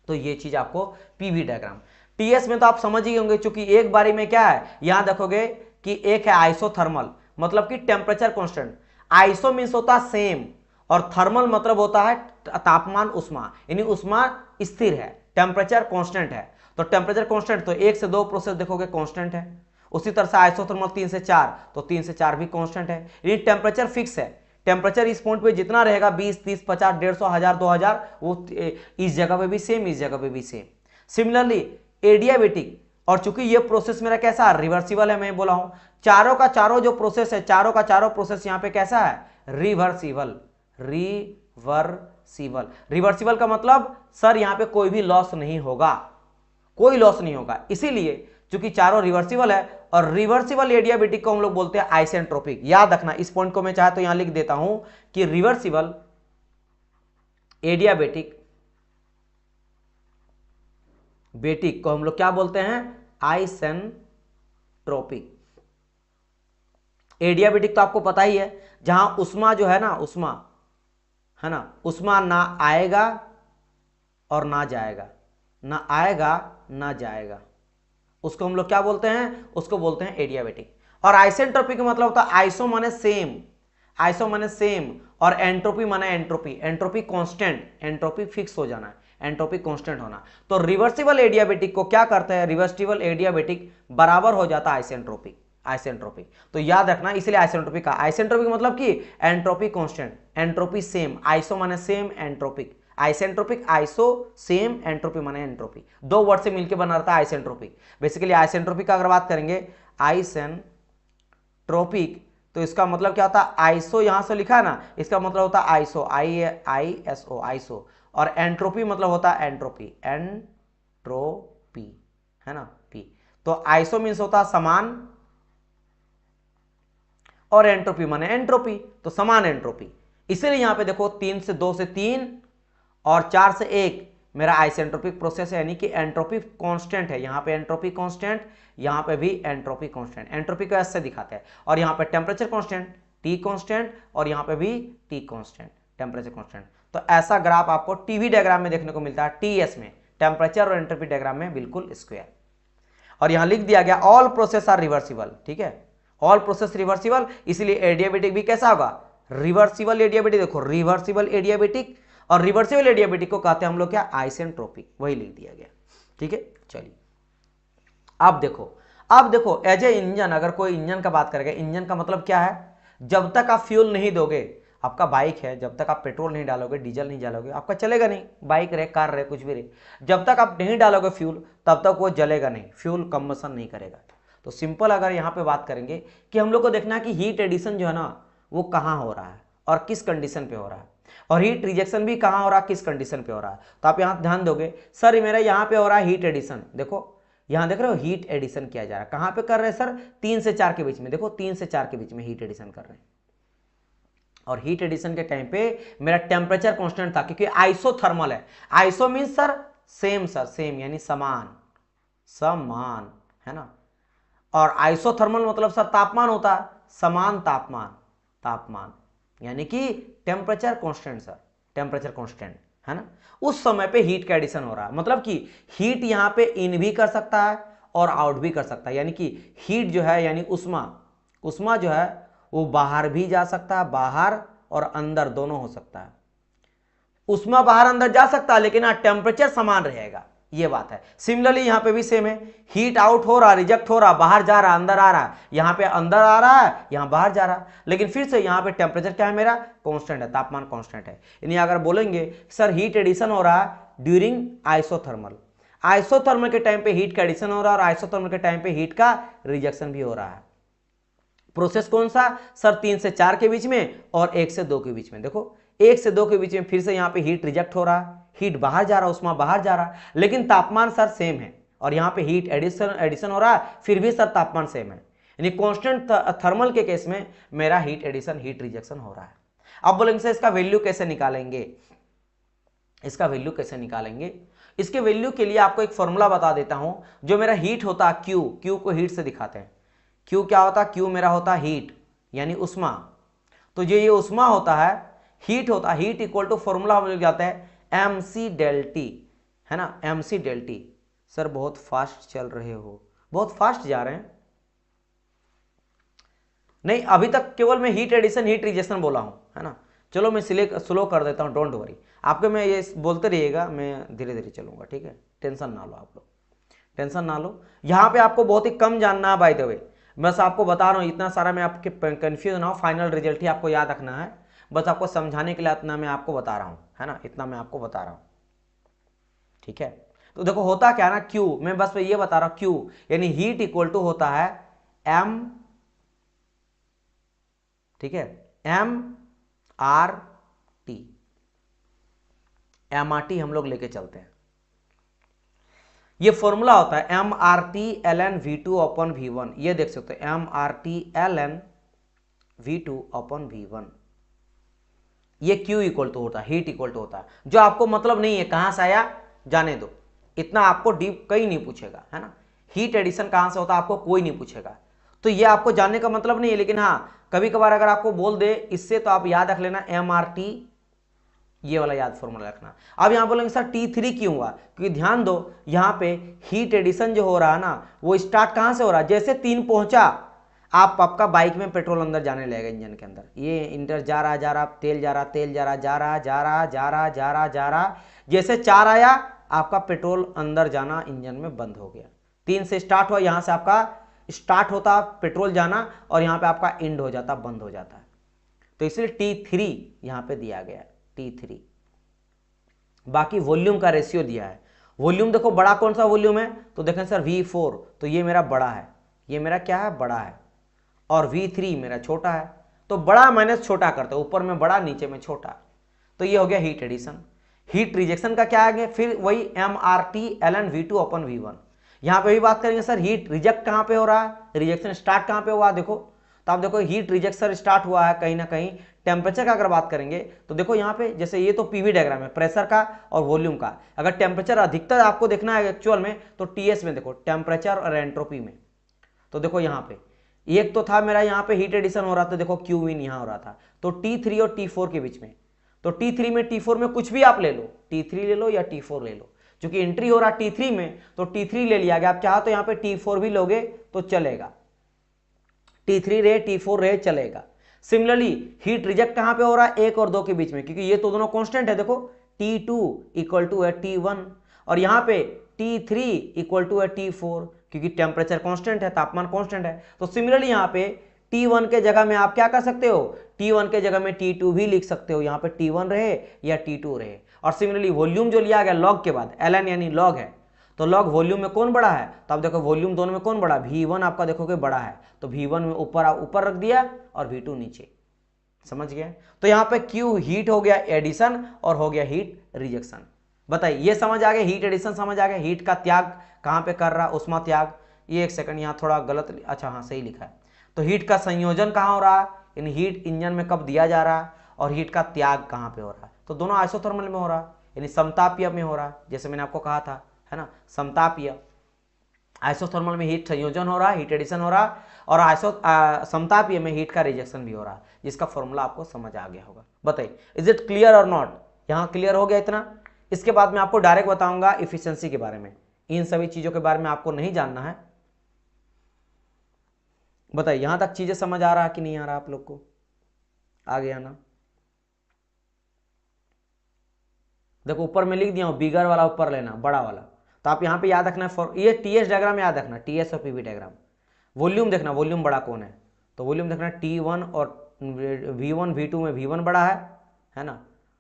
तो ये चीज आपको पीवी डायग्राम। टीएस में तो आप समझ ही होंगे, चूंकि एक बारी में क्या है, यहां देखोगे कि एक है आइसोथर्मल, मतलब कि टेम्परेचर कांस्टेंट। आइसो मींस होता है सेम, और थर्मल मतलब होता है तापमान, उष्मा, यानी उष्मा स्थिर है, टेम्परेचर कांस्टेंट है। तो टेम्परेचर कांस्टेंट तो 1 से 2 प्रोसेस देखोगे कांस्टेंट है। उसी तरह से आइसोथर्मल 3 से 4, तो 3 से 4 भी कांस्टेंट है, यानी टेम्परेचर फिक्स है। टेम्परेचर इस पॉइंट पे जितना रहेगा 20, 30, 50, 150, 1000, 2000, वो इस जगह पे भी सेम, इस जगह पे भी सेम। सिमिलरली एडियाबेटिक, और चूंकि ये प्रोसेस मेरा कैसा रिवर्सिबल है, मैं बोला हूं चारों का चारों जो प्रोसेस है, चारों का चारों प्रोसेस यहां पे कैसा है, रिवर्सिबल। रिवर्सिबल, रिवर्सिबल का मतलब सर यहां पे कोई भी लॉस नहीं होगा, कोई लॉस नहीं होगा। इसीलिए चूंकि चारों रिवर्सिबल है, और रिवर्सिबल एडियाबेटिक को हम लोग बोलते हैं आइसेंट्रोपिक। याद रखना, इस पॉइंट को मैं चाहे तो यहां लिख देता हूं कि रिवर्सिबल एडियाबेटिक को हम लोग क्या बोलते हैं, आइसेंट्रोपिक। एडियाबेटिक तो आपको पता ही है, जहां उष्मा जो है ना, उष्मा है ना, उष्मा ना आएगा और ना जाएगा, ना आएगा ना जाएगा, उसको हम लोग क्या बोलते हैं, उसको बोलते हैं एडियाबेटिक। और आइसेंट्रोपिक का मतलब होता है आइसो माने सेम, आइसो माने सेम, और एंट्रोपी माने entropy, entropy constant, entropy fix हो जाना, एंट्रोपी कांस्टेंट होना। तो रिवर्सिबल एडियाबेटिक को क्या करते हैं, रिवर्सिबल एडियाबेटिक बराबर हो जाता है आइसेंट्रोपिक, आइसेंट्रोपिक। तो याद रखना, इसलिए आइसेंट्रोपिक का, आइसेंट्रोपिक मतलब कि entropy constant, entropy same, iso माने same, entropic, isentropic, iso same, entropy माने एंट्रोपी, दो वर्ड से मिलकर बना रहता है आइसेंट्रोपिक। बेसिकली आइसेंट्रोपिक का अगर बात करेंगे, आइसेंट्रोपिक, तो इसका मतलब क्या होता है, आइसो यहां से लिखा है ना, इसका मतलब होता है आइसो, ISO, आइसो। और एंट्रोपी मतलब होता है एंट्रोपी, एंट्रोपी है ना, पी। तो आइसो मीन्स होता है समान, और एंट्रोपी माने एंट्रोपी, तो समान एंट्रोपी। इसीलिए यहां पे देखो 3 से 2 से 3 और 4 से 1 मेरा आइसेंट्रोपिक प्रोसेस है, यानी कि एंट्रोपी कांस्टेंट है। यहां पे एंट्रोपी कांस्टेंट, यहां पे भी एंट्रोपी कांस्टेंट, एंट्रोपी को ऐसे दिखाते हैं। और यहां पे टेम्परेचर कांस्टेंट, T कांस्टेंट, और यहां पे भी T कांस्टेंट, टेम्परेचर कांस्टेंट। तो ऐसा ग्राफ आपको टीवी डायग्राम में देखने को मिलता है, TS में, टेम्परेचर और एंट्रोपी डायग्राम में बिल्कुल स्क्वायर। और यहां लिख दिया गया ऑल प्रोसेस आर रिवर्सिबल, ठीक है, ऑल प्रोसेस रिवर्सिबल, इसलिए एडियाबेटिक भी कैसा होगा, रिवर्सिबल एडियाबेटिक। देखो रिवर्सिबल एडियाबेटिक और रिवर्सिबल एडियाबेटिक को कहते हैं हम लोग क्या, आइसेंट्रोपिक, वही लिख दिया गया, ठीक है। चलिए अब देखो एज ए इंजन, अगर कोई इंजन का बात करेगा, इंजन का मतलब क्या है, जब तक आप फ्यूल नहीं दोगे, आपका बाइक है, जब तक आप पेट्रोल नहीं डालोगे, डीजल नहीं डालोगे, आपका चलेगा नहीं, बाइक रहे, कार रहे, कुछ भी रहे, जब तक आप नहीं डालोगे फ्यूल, तब तक वो जलेगा नहीं, फ्यूल कंबशन नहीं करेगा। तो सिंपल अगर यहाँ पे बात करेंगे कि हम लोग को देखना है कि हीट एडिशन जो है ना, वो कहाँ हो रहा है और किस कंडीशन पे हो रहा है, और हीट रिजेक्शन भी कहाँ हो रहा है, किस कंडीशन पे हो रहा है। तो आप यहाँ ध्यान दोगे, सर मेरा यहाँ पे हो रहा है हीट एडिशन, देखो यहाँ देख रहे हो हीट एडिशन किया जा रहा है, कहाँ पे कर रहे हैं सर, 3 से 4 के बीच में, देखो 3 से 4 के बीच में हीट एडिशन कर रहे हैं। और हीट एडिशन के टाइम पे मेरा टेम्परेचर कांस्टेंट था, क्योंकि आइसोथर्मल है, iso means sir same, sir same यानी समान, समान है ना, और आइसोथर्मल मतलब सर तापमान होता है, समान तापमान, तापमान यानी कि temperature constant, sir temperature constant है ना। उस समय पे हीट का एडिशन हो रहा है, मतलब कि हीट यहां पे इन भी कर सकता है और आउट भी कर सकता है, यानी कि हीट जो है यानी उष्मा, उष्मा जो है वो बाहर भी जा सकता है, बाहर और अंदर दोनों हो सकता है, उष्मा बाहर अंदर जा सकता है, लेकिन टेम्परेचर समान रहेगा, ये बात है। सिमिलरली यहां पे भी सेम है, हीट आउट हो रहा, रिजेक्ट हो रहा, बाहर जा रहा, अंदर आ रहा, यहां पे अंदर आ रहा है, यहां बाहर जा रहा, लेकिन फिर से यहां पे टेम्परेचर क्या है मेरा, कांस्टेंट है, तापमान कांस्टेंट है। यानी अगर बोलेंगे सर हीट एडिशन हो रहा है ड्यूरिंग आइसोथर्मल, आइसोथर्मल के टाइम पे हीट का एडिशन हो रहा है, और आइसोथर्मल के टाइम पे हीट का रिजेक्शन भी हो रहा है। प्रोसेस कौन सा सर? 3 से 4 के बीच में और 1 से 2 के बीच में। देखो 1 से 2 के बीच में फिर से यहाँ पे हीट रिजेक्ट हो रहा है, हीट बाहर जा रहा है, उष्मा बाहर जा रहा है, लेकिन तापमान सर सेम है। और यहाँ पे हीट एडिशन हो रहा है, फिर भी सर तापमान सेम है। यानी कांस्टेंट थर्मल के केस में मेरा हीट एडिशन हीट रिजेक्शन हो रहा है। अब बोलेंगे सर इसका वैल्यू कैसे निकालेंगे? इसका वैल्यू कैसे निकालेंगे? इसके वैल्यू के लिए आपको एक फॉर्मूला बता देता हूं। जो मेरा हीट होता है क्यू को हीट से दिखाते हैं। क्यू क्या होता है? क्यू मेरा होता है हीट यानी उष्मा। तो ये उष्मा होता है, हीट होता है, हीट इक्वल टू फॉर्मूला हम लोग जाते हैं एम सी डेल टी, है ना, M C del T. Sir बहुत फास्ट चल रहे हो, बहुत फास्ट जा रहे हैं। नहीं, अभी तक केवल मैं हीट एडिशन हीट रिजेक्शन बोला हूं, है ना। चलो मैं स्लो कर देता हूं, डोंट वरी। आपके में ये बोलते रहिएगा, मैं धीरे धीरे चलूंगा, ठीक है। टेंशन ना लो आप लोग, टेंशन ना लो। यहाँ पे आपको बहुत ही कम जानना है बाय द वे, बस आपको बता रहा हूँ। इतना सारा मैं आपके कंफ्यूज ना हो, फाइनल रिजल्ट ही आपको याद रखना है। बस आपको समझाने के लिए इतना मैं आपको बता रहा हूँ, है ना, इतना मैं आपको बता रहा हूँ, ठीक है। तो देखो होता क्या ना, क्यू मैं बस ये बता रहा हूँ, क्यू यानी हीट इक्वल टू होता है एम, ठीक है, M R T. M R T हम लोग लेके चलते हैं। ये फॉर्मूला होता है M R T L N V two upon V one. ये देख सकते हो M R T L N V two upon V one. ये क्यू इक्वल टू होता है, हीट इक्वल टू होता है। जो आपको मतलब नहीं है कहां से आया जाने दो, इतना आपको डीप कहीं नहीं पूछेगा, है ना। हीट एडिशन कहां से होता है आपको कोई नहीं पूछेगा, तो ये आपको जानने का मतलब नहीं है। लेकिन हाँ कभी कभार अगर आपको बोल दे इससे, तो आप याद रख लेना एम आर टी, ये वाला याद फॉर्मूला रखना। अब यहां बोलेंगे सर T3 क्यों हुआ? क्योंकि ध्यान दो यहां पे हीट एडिशन जो हो रहा है ना, वो स्टार्ट कहां से हो रहा है? जैसे 3 पहुंचा, आपका बाइक में पेट्रोल अंदर जाने लगेगा इंजन के अंदर। ये इंटर जा रहा, तेल जा रहा, जैसे 4 आया आपका पेट्रोल अंदर जाना इंजन में बंद हो गया। 3 से स्टार्ट हुआ, यहां से आपका स्टार्ट होता पेट्रोल जाना और यहां पे आपका एंड हो जाता, बंद हो जाता है। तो इसलिए T3 यहां पे दिया गया है, T3। बाकी वॉल्यूम का रेशियो दिया है। वॉल्यूम देखो बड़ा कौन सा वॉल्यूम है? तो देखें सर V4, तो ये मेरा बड़ा है, ये मेरा क्या है? बड़ा है। और V3 मेरा छोटा है। तो बड़ा माइनस छोटा करते हैं, ऊपर में बड़ा नीचे में छोटा। तो ये हो गया हीट एडिशन। हीट रिजेक्शन का क्या है? फिर वही MRT ln V2 अपन V1। यहां पे भी बात करेंगे सर हीट रिजेक्ट कहां पे हो रहा है, रिजेक्शन स्टार्ट कहां पे हुआ? देखो तो आप देखो हीट रिजेक्शन स्टार्ट हुआ है कहीं ना कहीं टेम्परेचर का। अगर बात करेंगे तो देखो यहाँ पे जैसे ये तो पीवी डायग्राम है प्रेशर का और वॉल्यूम का। अगर टेम्परेचर अधिकतर आपको देखना है एक्चुअल में तो टीएस में देखो, टेम्परेचर और एंट्रोपी में। तो देखो यहाँ पे एक तो था मेरा यहाँ पे हीट एडिशन हो रहा था, देखो क्यू इन यहाँ हो रहा था, तो T3 और T4 के बीच में। तो T3 में T4 में कुछ भी आप ले लो, T3 ले लो या T4 ले लो। क्योंकि एंट्री हो रहा T3 में तो T3 ले लिया गया। आप चाहो तो यहाँ पे T4 भी लोगे तो चलेगा, T3 रहे T4 रहे चलेगा। सिमिलरली हीट रिजेक्ट कहां पे हो रहा है? 1 और 2 के बीच में, क्योंकि ये तो दोनों कांस्टेंट है। देखो T2 इक्वल टू है T1 और यहाँ पे T3 इक्वल टू है T4, क्योंकि टेम्परेचर कांस्टेंट है, तापमान कांस्टेंट है। तो सिमिलरली यहाँ पे T1 के जगह में आप क्या कर सकते हो? T1 के जगह में T2 भी लिख सकते हो, यहाँ पे T1 रहे या T2 रहे। और सिमिलरली वॉल्यूम जो लिया गया लॉग के बाद, ln यानी लॉग है, तो लॉग वॉल्यूम में कौन बड़ा है? तो आप देखो वॉल्यूम दोनों में कौन बड़ा? V1 आपका देखोगे बड़ा है, तो V1 में ऊपर रख दिया और V2 नीचे। समझ गए? तो यहाँ पे Q हीट हो गया एडिशन और हो गया हीट रिजेक्शन। बताइए ये समझ आ गया, हीट एडिशन समझ आ गया। हीट का त्याग कहाँ पे कर रहा? उष्मा त्याग। ये एक सेकंड यहाँ थोड़ा गलत, अच्छा हाँ सही लिखा है। तो हीट का संयोजन कहाँ हो रहा है, यानी हीट इंजन में कब दिया जा रहा है, और हीट का त्याग कहाँ पे हो रहा है? तो दोनों आइसोथर्मल में हो रहा है, यानी समतापीय में हो रहा है, जैसे मैंने आपको कहा था, है ना, समतापीय। आइसोथर्मल में हीट संयोजन हो रहा है, हीट एडिशन हो रहा है, और समतापीय में हीट का रिजेक्शन भी हो रहा है, जिसका फॉर्मूला आपको समझ आ गया होगा। बताइए इज इट क्लियर और नॉट? यहाँ क्लियर हो गया इतना? इसके बाद मैं आपको डायरेक्ट बताऊंगा इफिशियंसी के बारे में। इन सभी चीजों के बारे में आपको नहीं जानना है। बताइए यहां तक चीजें समझ आ रहा है कि नहीं आ रहा आप लोग को? आ गया ना? देखो ऊपर में लिख दिया हूं, बिगर वाला ऊपर लेना, बड़ा वाला। तो आप यहां पे याद रखना है, ये टीएस डायग्राम याद रखना, टीएस और पीवी डायग्राम। वॉल्यूम देखना, वॉल्यूम बड़ा कौन है? तो वॉल्यूम देखना T1 और V1 V2 में V1 बड़ा है ना।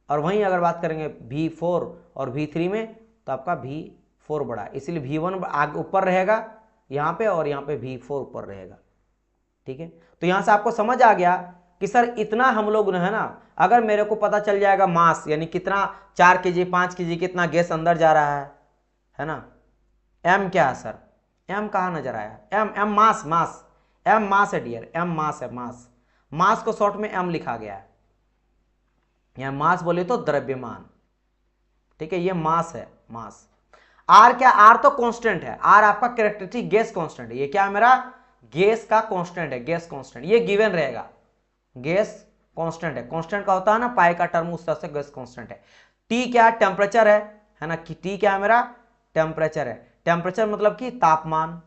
और वहीं अगर बात करेंगे V4 और V3 में तो आपका V4 बड़ा है, इसलिए V1 आगे ऊपर रहेगा यहाँ पे और यहाँ पे V4 ऊपर रहेगा। ठीक है, तो यहां से आपको समझ आ गया कि सर इतना हम लोग है ना, अगर मेरे को पता चल जाएगा मास यानी कितना 4 kg 5 kg कितना गैस अंदर जा रहा है ना। एम क्या है सर, एम कहाँ नजर आया, एम एम मास, मास एम मास है डियर, एम मास है, मास, मास को शॉर्ट में एम लिखा गया है। यहां मास बोले तो द्रव्यमान, ठीक है, ये मास है, मास। आर क्या, आर तो कांस्टेंट है, आर आपका कैरेक्टरिस्टिक गैस कांस्टेंट है, ये क्या है मेरा गैस का कांस्टेंट है, गैस कांस्टेंट, ये गिवन रहेगा, गैस कांस्टेंट है, कांस्टेंट का होता है ना पाई का टर्म, उस तरह से गैस कांस्टेंट है। टी क्या टेम्परेचर है ना, कि टी क्या है मेरा टेम्परेचर है, टेम्परेचर मतलब कि तापमान,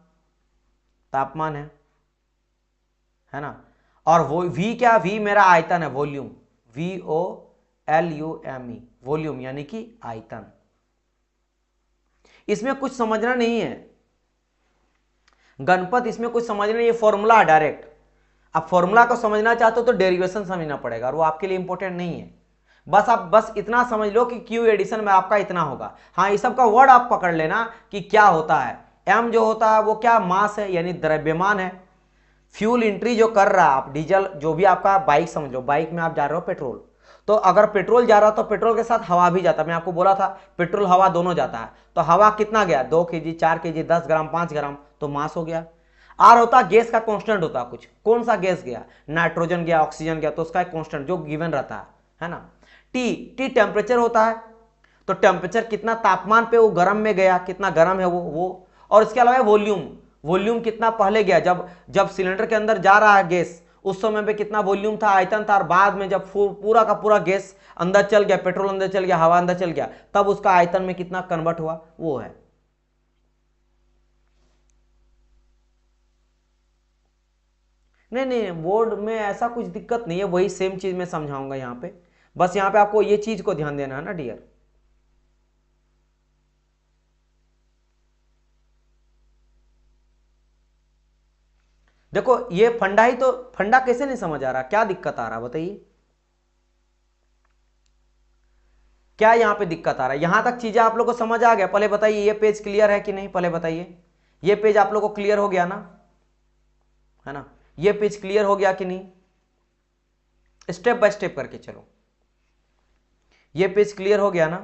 तापमान है ना। और वो वी क्या, वी मेरा आयतन है, वॉल्यूम, VOLUME, वॉल्यूम यानी कि आयतन। इसमें कुछ समझना नहीं है गणपत, इसमें कुछ समझना नहीं, ये फॉर्मूला है डायरेक्ट। आप फॉर्मूला को समझना चाहते हो तो डेरिवेशन समझना पड़ेगा, और वो आपके लिए इंपॉर्टेंट नहीं है। बस आप बस इतना समझ लो कि क्यू एडिशन में आपका इतना होगा। हाँ, इस सब का वर्ड आप पकड़ लेना कि क्या होता है। एम जो होता है वो क्या, मास है यानी द्रव्यमान है। फ्यूल एंट्री जो कर रहा है आप, डीजल जो भी आपका, बाइक समझ लो, बाइक में आप जा रहे हो पेट्रोल, तो अगर पेट्रोल जा रहा तो पेट्रोल के साथ हवा भी जाता है। मैं आपको बोला था पेट्रोल हवा दोनों जाता है, तो हवा कितना गया 2 kg 4 kg 10 ग्राम 5 ग्राम, तो मास हो गया। आर होता गैस का कांस्टेंट होता कुछ, कौन सा गैस गया, नाइट्रोजन गया, ऑक्सीजन गया, तो उसका एक कांस्टेंट जो गिवन रहता है ना। टी, टी टेम्परेचर होता है, तो टेम्परेचर कितना तापमान पे वो गर्म में गया, कितना गर्म है वो। और इसके अलावा वॉल्यूम, वॉल्यूम कितना पहले गया, जब सिलेंडर के अंदर जा रहा है गैस, उस समय पे कितना वॉल्यूम था, आयतन था, और बाद में जब पूरा का पूरा गैस अंदर चल गया, पेट्रोल अंदर चल गया, हवा अंदर चल गया, तब उसका आयतन में कितना कन्वर्ट हुआ, वो है। नहीं नहीं, बोर्ड में ऐसा कुछ दिक्कत नहीं है, वही सेम चीज मैं समझाऊंगा यहाँ पे। बस यहाँ पे आपको ये चीज को ध्यान देना है ना डियर। देखो ये फंडा ही तो, फंडा कैसे नहीं समझ आ रहा, क्या दिक्कत आ रहा बताइए, क्या यहाँ पे दिक्कत आ रहा है। यहां तक चीजें आप लोग को समझ आ गया, पहले बताइए ये पेज क्लियर है कि नहीं, पहले बताइए ये पेज आप लोग को क्लियर हो गया ना, है ना, ये पेज क्लियर हो गया कि नहीं, स्टेप बाय स्टेप करके चलो। ये पेज क्लियर हो गया ना,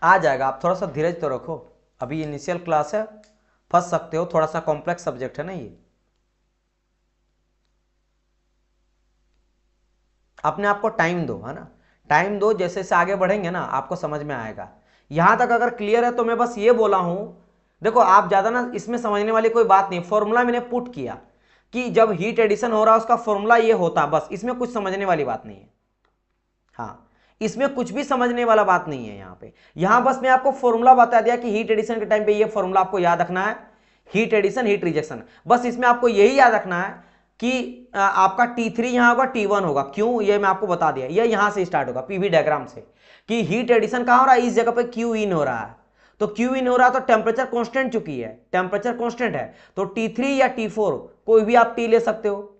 आ जाएगा। आप थोड़ा सा धीरज तो रखो, अभी इनिशियल क्लास है, फंस सकते हो, थोड़ा सा कॉम्प्लेक्स सब्जेक्ट है ना ये। अपने आप को टाइम दो, है ना, टाइम दो, जैसे से आगे बढ़ेंगे ना आपको समझ में आएगा। यहां तक अगर क्लियर है तो मैं बस ये बोला हूं, देखो आप ज्यादा ना इसमें समझने वाली कोई बात नहीं, फॉर्मूला मैंने पुट किया कि जब हीट एडिशन हो रहा है उसका फॉर्मूला ये होता, बस इसमें कुछ समझने वाली बात नहीं है। हाँ, इसमें कुछ भी समझने वाला बात नहीं है यहाँ पे। यहां बस मैं आपको फॉर्मूला बता दिया कि हीट एडिशन के टाइम पे ये फॉर्मूला आपको याद रखना है, हीट एडिशन हीट रिजेक्शन, बस इसमें आपको यही याद रखना है कि आपका T3 यहां होगा, T1 होगा, क्यों ये मैं आपको बता दिया, ये यहां से स्टार्ट होगा पीवी डायग्राम से, कि हीट एडिशन कहां हो रहा है, इस जगह पे क्यू इन हो रहा है, तो क्यू इन हो रहा है तो टेम्परेचर कांस्टेंट चुकी है, टेम्परेचर कांस्टेंट है, तो T3 या T4 कोई भी आप टी ले सकते हो।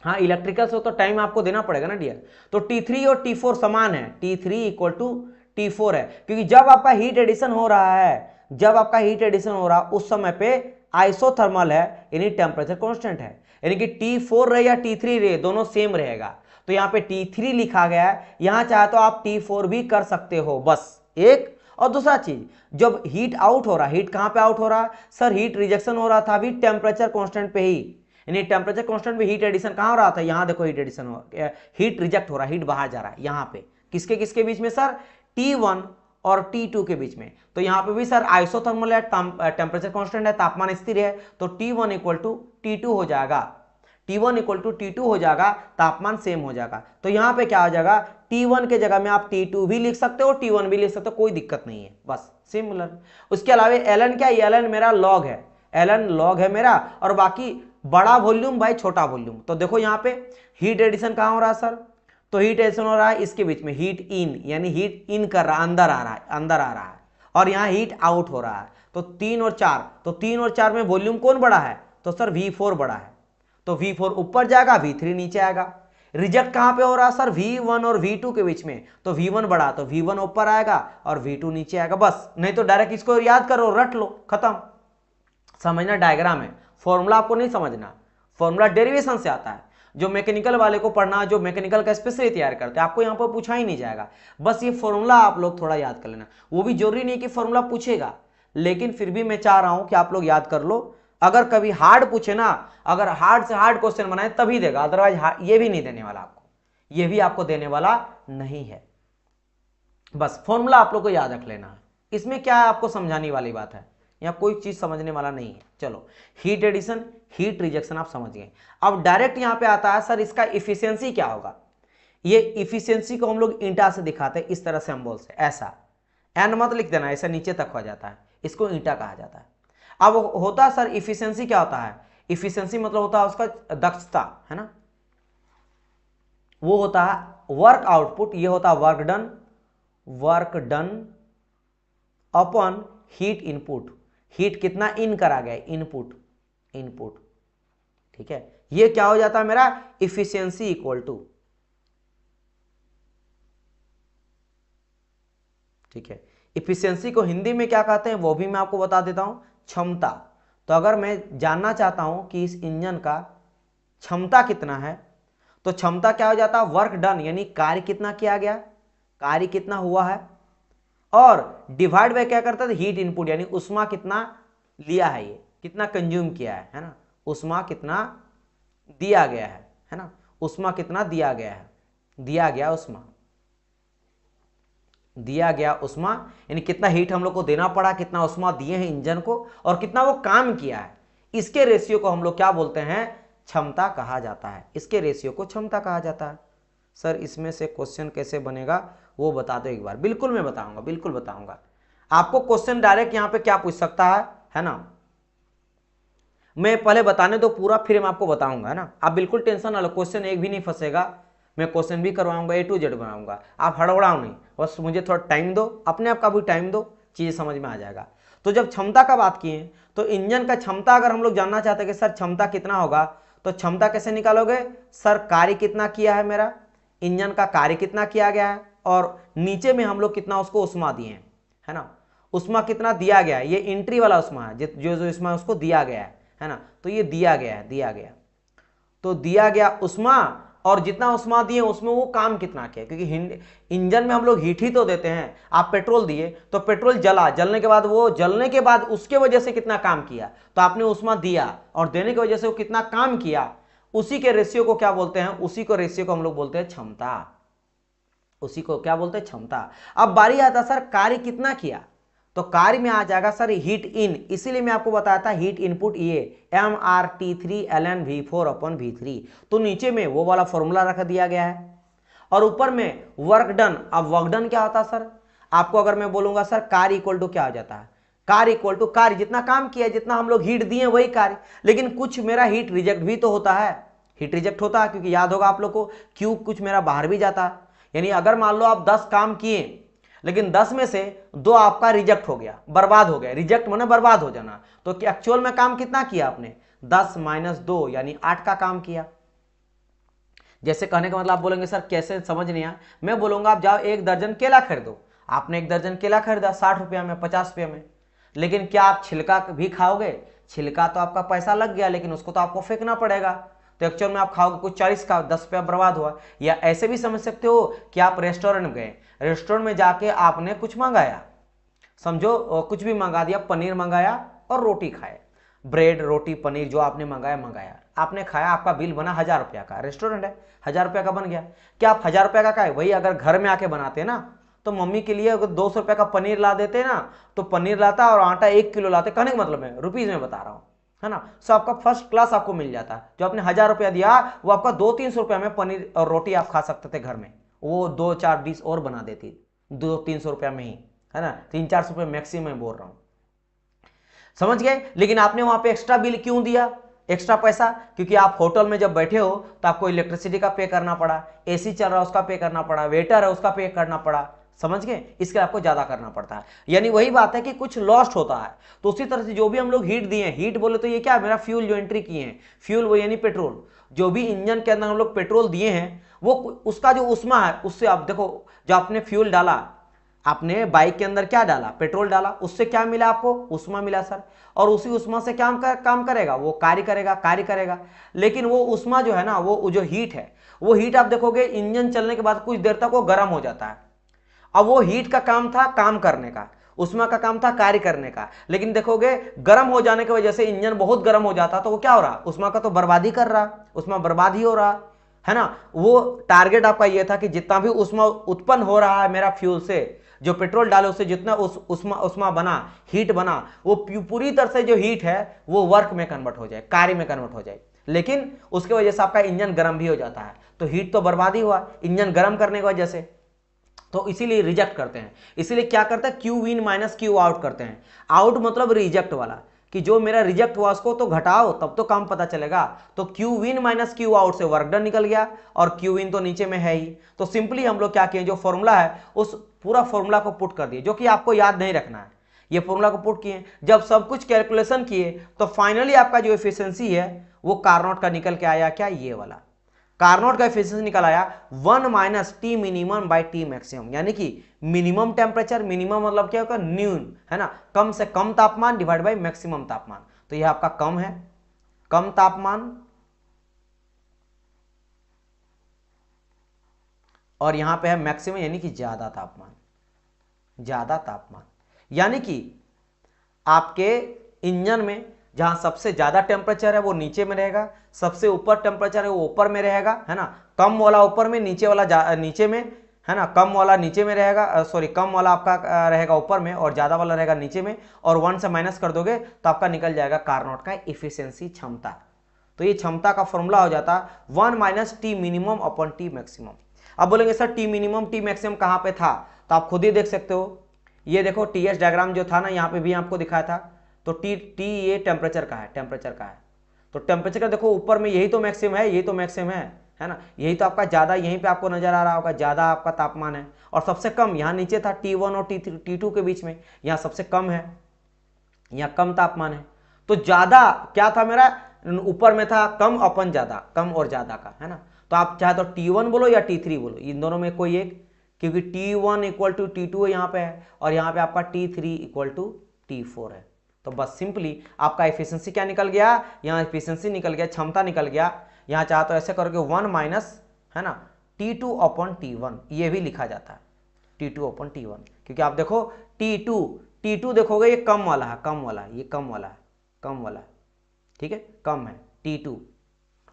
हाँ, इलेक्ट्रिकल से तो टाइम आपको देना पड़ेगा ना डियर, तो T3 और T4 समान है, T3 इक्वल टू T4 है, क्योंकि जब आपका हीट एडिशन हो रहा है, जब आपका हीट एडिशन हो रहा है उस समय पे आइसोथर्मल है, यानी टेम्परेचर कांस्टेंट है, यानी कि T4 रहे या T3 रहे दोनों सेम रहेगा, तो यहाँ पे T3 लिखा गया है, यहां चाहे तो आप T4 भी कर सकते हो, बस एक। और दूसरा चीज, जब हीट आउट हो रहा है, हीट कहां पे आउट हो रहा है सर, हीट रिजेक्शन हो रहा था अभी टेम्परेचर कांस्टेंट पे ही, यानी टेम्परेचर कांस्टेंट पे हीट एडिशन कहां हो रहा था, यहां देखो हीट एडिशन हो, हीट रिजेक्ट हो रहा है, हीट बाहर जा रहा है, यहां पे किसके किसके बीच में सर, T1 और T2 के बीच में, तो यहां पे भी सर आइसोथर्मल है, टेम्परेचर कांस्टेंट है, तापमान स्थिर है, तो T1 इक्वल टू T2 हो जाएगा, T1 इक्वल टू T2 हो जाएगा, तापमान सेम हो जाएगा, तो यहां पे क्या हो जाएगा, T1 के जगह में आप T2 भी लिख सकते हो, T1 भी लिख सकते हो, कोई दिक्कत नहीं है, बस सिमिलर। उसके अलावा एलन क्या, एलन मेरा लॉग है, एलन लॉग है मेरा, और बाकी बड़ा वॉल्यूम बाई छोटा वॉल्यूम, तो देखो यहाँ पे हीट एडिशन कहां हो रहा है सर, तो हीट एडिशन हो रहा है इसके बीच में, हीट इन यानी हीट इन कर रहा है, अंदर आ रहा है, अंदर आ रहा है, और यहाँ हीट आउट हो रहा है, तो 3 और 4, तो 3 और 4 में वॉल्यूम कौन बड़ा है, तो सर V4 बड़ा है, तो V4 ऊपर जाएगा, V3 नीचे आएगा, रिजेक्ट कहां पे हो रहा है सर, V1 और V2 के बीच में, तो V1 बढ़ा तो V1 ऊपर आएगा और V2 नीचे आएगा, बस। नहीं तो डायरेक्ट इसको याद करो, रट लो, खत्म। समझना डायग्राम है, फॉर्मूला आपको नहीं समझना, फॉर्मूला डेरिवेशन से आता है। जो मैकेनिकल वाले को पढ़ना, जो मैकेनिकल का स्पेशली तैयार करते हैं, आपको यहाँ पर पूछा ही नहीं जाएगा, बस ये फॉर्मूला आप लोग थोड़ा याद कर लेना। वो भी जरूरी नहीं कि फॉर्मूला पूछेगा, लेकिन फिर भी मैं चाह रहा हूं कि आप लोग याद कर लो। अगर कभी हार्ड पूछे ना, अगर हार्ड से हार्ड क्वेश्चन बनाए तभी देगा, अदरवाइज ये भी नहीं देने वाला आपको, ये भी आपको देने वाला नहीं है। बस फॉर्मूला आप लोग को याद रख लेना है, इसमें क्या है आपको समझाने वाली बात है, यहाँ कोई चीज समझने वाला नहीं है। चलो, हीट एडिशन, हीट रिजेक्शन आप समझ गए। अब डायरेक्ट यहाँ पे आता है सर इसका इफिशियंसी क्या होगा। ये इफिशियंसी को हम लोग ईंटा से दिखाते हैं, इस तरह से सिंबल से, ऐसा एन मत लिख देना, ऐसा नीचे तक हो जाता है, इसको ईंटा कहा जाता है। अब होता है सर इफिशियंसी क्या होता है, इफिशियंसी मतलब होता है उसका दक्षता, है ना, वो होता है वर्क आउटपुट, ये होता है work done upon heat input, heat कितना इन करा गया, इनपुट, ठीक है। ये क्या हो जाता है मेरा इफिशियंसी इक्वल टू, ठीक है। इफिशियंसी को हिंदी में क्या कहते हैं वो भी मैं आपको बता देता हूं, क्षमता। तो अगर मैं जानना चाहता हूं कि इस इंजन का क्षमता कितना है, तो क्षमता क्या हो जाता है, वर्क डन, यानी कार्य कितना किया गया, कार्य कितना हुआ है, और डिवाइड बाय क्या करता है, हीट इनपुट, यानी उष्मा कितना लिया है, ये कितना कंज्यूम किया है ना, उष्मा कितना दिया गया है ना, उष्मा कितना दिया गया है, दिया गया उष्मा, यानी कितना हीट हम लोग को देना पड़ा, कितना उष्मा दिए हैं इंजन को, और कितना वो काम किया है, इसके रेशियो को हम लोग क्या बोलते हैं, क्षमता कहा जाता है। इसके रेशियो को क्षमता कहा जाता है। सर इसमें से क्वेश्चन कैसे बनेगा वो बता दो एक बार। बिल्कुल मैं बताऊंगा, बिल्कुल बताऊंगा आपको। क्वेश्चन डायरेक्ट यहां पे क्या पूछ सकता है ना, मैं पहले बताने दो पूरा, फिर मैं आपको बताऊंगा, है ना। आप बिल्कुल टेंशन ना लो, क्वेश्चन एक भी नहीं फंसेगा, मैं क्वेश्चन भी करवाऊंगा, A to Z बनाऊंगा, आप हड़बड़ाओ नहीं, बस मुझे थोड़ा टाइम दो, अपने आप का भी टाइम दो, चीजें समझ में आ जाएगा। तो जब क्षमता का बात किए तो इंजन का क्षमता अगर हम लोग जानना चाहते हैं कि सर क्षमता कितना होगा, तो क्षमता कैसे निकालोगे, सर कार्य कितना किया है मेरा, इंजन का कार्य कितना किया गया है, और नीचे में हम लोग कितना उसको उष्मा दिए हैं, है ना, उष्मा कितना दिया गया है, ये एंट्री वाला उष्मा है, जो उष्मा उसको दिया गया है ना, तो ये दिया गया, तो दिया गया उष्मा, और जितना उष्मा दिए उसमें वो काम कितना किया, क्योंकि इंजन में हम लोग हीट ही तो देते हैं। आप पेट्रोल दिए तो पेट्रोल जलने के बाद उसके वजह से कितना काम किया, तो आपने उष्मा दिया और देने की वजह से वो कितना काम किया, उसी के रेशियो को क्या बोलते हैं, उसी को रेशियो को हम लोग बोलते हैं क्षमता, उसी को क्या बोलते हैं, क्षमता। अब बारी आता सर कार्य कितना किया, तो कार्य में आ जाएगा सर हीट इन, इसीलिए मैं आपको बताया था हीट इनपुट ये MRT3 ln V4/V3, तो नीचे में वो वाला फॉर्मूला रख दिया गया है, और ऊपर में वर्क डन। अब वर्क डन क्या होता है सर, आपको अगर मैं बोलूंगा सर कार्य इक्वल टू क्या हो जाता है, कार्य इक्वल टू कार्य, जितना काम किया, जितना हम लोग हीट दिए वही कार्य, लेकिन कुछ मेरा हीट रिजेक्ट भी तो होता है, हीट रिजेक्ट होता है, क्योंकि याद होगा आप लोग को क्यू कुछ मेरा बाहर भी जाता है। यानी अगर मान लो आप 10 काम किए, लेकिन 10 में से 2 आपका रिजेक्ट हो गया, बर्बाद हो गया, रिजेक्ट माने बर्बाद हो जाना, तो एक्चुअल में काम कितना किया आपने, 10 - 2 यानी 8 का काम किया। जैसे कहने का मतलब आप बोलेंगे सर कैसे, समझ नहीं आया। मैं बोलूंगा आप जाओ 1 दर्जन केला खरीदो, आपने 1 दर्जन केला खरीदा 60 रुपया में, 50 रुपया में, लेकिन क्या आप छिलका भी खाओगे, छिलका तो आपका पैसा लग गया, लेकिन उसको तो आपको फेंकना पड़ेगा, तो एक्चुअल में आप खाओगे कुछ 40 का, 10 रुपया बर्बाद हुआ। या ऐसे भी समझ सकते हो कि आप रेस्टोरेंट में गए, रेस्टोरेंट में जाके आपने कुछ मंगाया, समझो कुछ भी मंगा दिया, पनीर मंगाया और रोटी खाए, ब्रेड रोटी पनीर जो आपने मंगाया आपने खाया, आपका बिल बना 1000 रुपया का, रेस्टोरेंट है 1000 रुपया का बन गया। क्या आप 1000 रुपया का खाए, वही अगर घर में आके बनाते ना, तो मम्मी के लिए अगर 200 रुपया का पनीर ला देते ना, तो पनीर लाता और आटा 1 किलो लाते, कहने का मतलब है रुपीज में बता रहा हूं, है ना। सो आपका फर्स्ट क्लास आपको मिल जाता है, जो आपने 1000 रुपया दिया वो आपका 200-300 रुपया में पनीर और रोटी आप खा सकते थे घर में, वो 2-4 डिश और बना देती 200-300 रुपया में ही, है ना, 300-400 रुपये मैक्सिमम बोल रहा हूं, समझ गए। लेकिन आपने वहां पे एक्स्ट्रा बिल क्यों दिया, एक्स्ट्रा पैसा, क्योंकि आप होटल में जब बैठे हो तो आपको इलेक्ट्रिसिटी का पे करना पड़ा, एसी चल रहा है उसका पे करना पड़ा, वेटर है उसका पे करना पड़ा, समझ गए, इसके आपको ज्यादा करना पड़ता है। यानी वही बात है कि कुछ लॉस्ट होता है। तो उसी तरह से जो भी हम लोग हीट दिए, हीट बोले तो ये क्या है, मेरा फ्यूल जो एंट्री किए हैं, फ्यूल वो यानी पेट्रोल, जो भी इंजन के अंदर हम लोग पेट्रोल दिए हैं वो उसका जो उष्मा है उससे आप देखो, जो आपने फ्यूल डाला, आपने बाइक के अंदर क्या डाला, पेट्रोल डाला, उससे क्या मिला आपको, उष्मा मिला सर। और उसी उष्मा से क्या काम करेगा, वो कार्य करेगा। लेकिन वो उष्मा जो है ना, वो जो हीट है, वो हीट आप देखोगे इंजन चलने के बाद कुछ देर तक वो गर्म हो जाता है। अब वो हीट का काम था काम करने का, उष्मा का काम था कार्य करने का, लेकिन देखोगे गर्म हो जाने की वजह से इंजन बहुत गर्म हो जाता, तो वो क्या हो रहा, उष्मा का तो बर्बादी कर रहा, उष्मा बर्बाद ही हो रहा है ना। वो टारगेट आपका ये था कि जितना भी उष्मा उत्पन्न हो रहा है मेरा फ्यूल से, जो पेट्रोल डाले उससे जितना उष्मा बना, हीट बना, वो पूरी तरह से जो हीट है वो वर्क में कन्वर्ट हो जाए, कार्य में कन्वर्ट हो जाए। लेकिन उसके वजह से आपका इंजन गर्म भी हो जाता है, तो हीट तो बर्बाद ही हुआ इंजन गर्म करने की वजह से, तो इसीलिए रिजेक्ट करते हैं। इसीलिए क्या करते हैं, Q win minus Q out करते हैं। आउट मतलब रिजेक्ट वाला, कि जो मेरा रिजेक्ट हुआ उसको तो घटाओ तब तो काम पता चलेगा। तो Q win minus Q out से वर्क डन निकल गया, और क्यू विन तो नीचे में है ही। तो सिंपली हम लोग क्या किए, जो फॉर्मूला है उस पूरा फॉर्मूला को पुट कर दिए, जो कि आपको याद नहीं रखना है। ये फॉर्मूला को पुट किए, जब सब कुछ कैलकुलेशन किए तो फाइनली आपका जो एफिशिएंसी है वो कार्नोट का निकल के आया, क्या, ये वाला कार्नोट का एफिशिएंसी निकल आया 1 minus T minimum by T maximum, यानी कि मिनिमम टेम्परेचर, मिनिमम मतलब क्या होगा, न्यून है ना, कम से कम तापमान डिवाइड बाई मैक्सिमम तापमान। तो यह आपका कम है, कम तापमान, और यहां पे है मैक्सिमम यानी कि ज्यादा तापमान, ज्यादा तापमान। यानी कि आपके इंजन में जहां सबसे ज्यादा टेम्परेचर है वो नीचे में रहेगा, सबसे ऊपर टेम्परेचर है वो ऊपर में रहेगा, है ना। कम वाला ऊपर में, नीचे वाला नीचे में, है ना। कम वाला नीचे में रहेगा, सॉरी कम वाला आपका रहेगा ऊपर में और ज्यादा वाला रहेगा नीचे में, और 1 से माइनस कर दोगे तो आपका निकल जाएगा कार्नोट का इफिशियंसी, क्षमता। तो ये क्षमता का फॉर्मूला हो जाता 1 minus T minimum upon T maximum. अब बोलेंगे sir T minimum T maximum कहां पे था, तो आप खुद ही देख सकते हो। ये देखो टीएस डायग्राम जो था ना, यहाँ पे भी आपको दिखाया था। तो टी ये टेम्परेचर का है, टेम्परेचर का है। तो टेम्परेचर का देखो ऊपर में यही तो मैक्सिमम है, यही तो मैक्सिमम है ना, यही तो आपका ज्यादा, यहीं पे आपको नजर आ रहा होगा ज्यादा आपका तापमान है। और सबसे कम यहाँ नीचे था T1 और T2 के बीच में, यहाँ सबसे कम है, यहाँ कम तापमान है। तो ज्यादा क्या था मेरा, ऊपर में था कम अपन ज्यादा, कम और ज्यादा का, है ना। तो आप चाहे तो T1 बोलो या T3 बोलो, इन दोनों में कोई एक, क्योंकि T1 इक्वल टू T2 यहाँ पे है, और यहाँ पे आपका T3 इक्वल टू T4 है। तो बस सिंपली आपका एफिशिएंसी क्या निकल गया, यहाँ एफिशिएंसी निकल गया, क्षमता निकल गया। यहाँ चाहे तो ऐसे करोगे 1 माइनस, है ना, T2 अपॉन T1, ये भी लिखा जाता है T2 अपॉन T1, क्योंकि आप देखो T2 देखोगे ये कम वाला है, कम वाला है, ये कम वाला है, कम वाला है, ठीक है, कम है T2।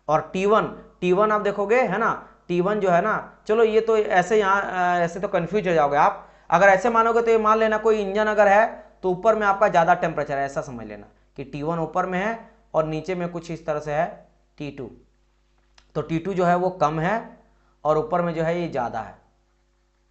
और T1 आप देखोगे, है ना, T1 जो है ना, चलो ये तो ऐसे यहाँ ऐसे तो कंफ्यूज हो जाओगे आप। अगर ऐसे मानोगे तो ये मान लेना कोई इंजन अगर है तो ऊपर में आपका ज्यादा टेम्परेचर है, ऐसा समझ लेना कि T1 ऊपर में है और नीचे में कुछ इस तरह से है T2। तो T2 जो है वो कम है और ऊपर में जो है ये ज्यादा है।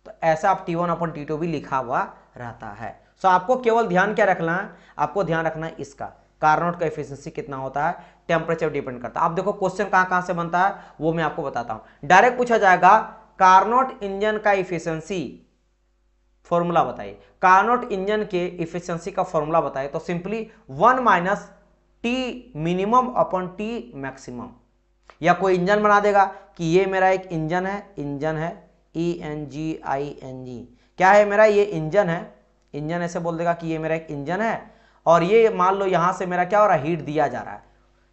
तो ऐसा आप T1 अपन T2 भी लिखा हुआ रहता है। सो आपको केवल ध्यान क्या रखना है, आपको ध्यान रखना है इसका कार्नोट का एफिशिएंसी कितना होता है, टेम्परेचर डिपेंड करता है। आप देखो क्वेश्चन कहां से बनता है वो मैं आपको बताता हूं। डायरेक्ट पूछा जाएगा कार्नोट इंजन का इफिशिएंसी फॉर्मूला बताइए, कार्नोट इंजन के इफिशिएंसी का फॉर्मूला बताइए। तो simply 1 minus T minimum upon T maximum. या कोई इंजन बना देगा कि ये मेरा एक इंजन है ENGING, क्या है मेरा, ये इंजन है, इंजन ऐसे बोल देगा कि ये मेरा एक इंजन है, और ये मान लो यहां से मेरा क्या हो रहा है, हीट दिया जा रहा है,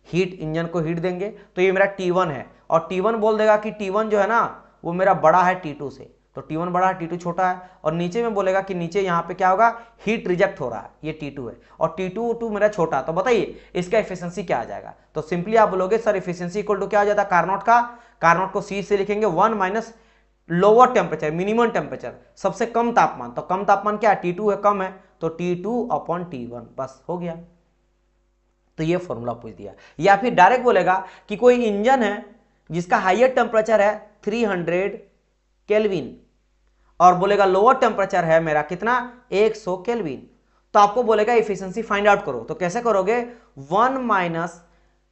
हीट, इंजन को हीट देंगे, तो ये मेरा T1 है, और T1 बोल देगा कि T1 जो है ना वो मेरा बड़ा है T2 से, तो T1 बड़ा है T2 छोटा है, और नीचे में बोलेगा कि नीचे यहाँ पे क्या होगा, हीट रिजेक्ट हो रहा है, ये T2 है, और T2 मेरा छोटा। तो बताइए इसका एफिशिएंसी क्या आ जाएगा। तो सिंपली आप बोलोगे सर एफिशिएंसी इक्वल टू क्या आ जाता है कार्नोट का, कार्नोट को C से लिखेंगे 1 minus lower temperature, minimum temperature, सबसे कम तापमान। तो कम तापमान क्या है, T2 है, कम है, तो T2 अपॉन T1, बस हो गया। तो ये फॉर्मूला पूछ दिया। या फिर डायरेक्ट बोलेगा कि कोई इंजन है जिसका हाईएस्ट टेम्परेचर है 300 केल्विन, और बोलेगा लोअर टेम्परेचर है मेरा कितना, 100 केल्विन। तो आपको बोलेगा एफिशिएंसी फाइंड आउट करो। तो कैसे करोगे, 1 माइनस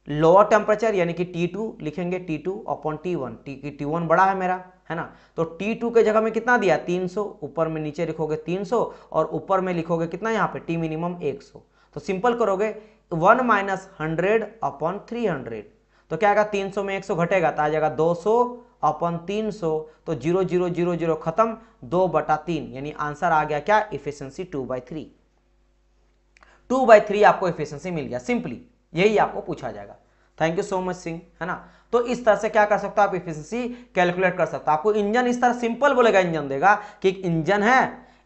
लोअर टेम्परेचर यानी कि T2 लिखेंगे, T2 अपॉन T1, T1 बड़ा है मेरा, है ना। तो T2 के जगह में कितना दिया, 300, ऊपर में नीचे लिखोगे 300, और ऊपर में लिखोगे कितना यहाँ पे, T मिनिमम 100। तो सिंपल करोगे 1 माइनस 100 अपॉन 300, तो क्या आएगा 300 में 100 घटेगा तो आ जाएगा 200 अपन 300, तो 0 0 0 0 खत्म, 2/3 यानी आंसर आ गया क्या, इफिशिएंसी 2/3। 2/3 आपको इफिशिएंसी मिल गया, सिंपली यही आपको पूछा जाएगा। Thank you so much Singh, है ना। तो इस तरह से क्या कर सकते हो आप, इफिशिएंसी कैलकुलेट कर सकते हो। आपको इंजन इस तरह सिंपल बोलेगा, इंजन देगा कि इंजन है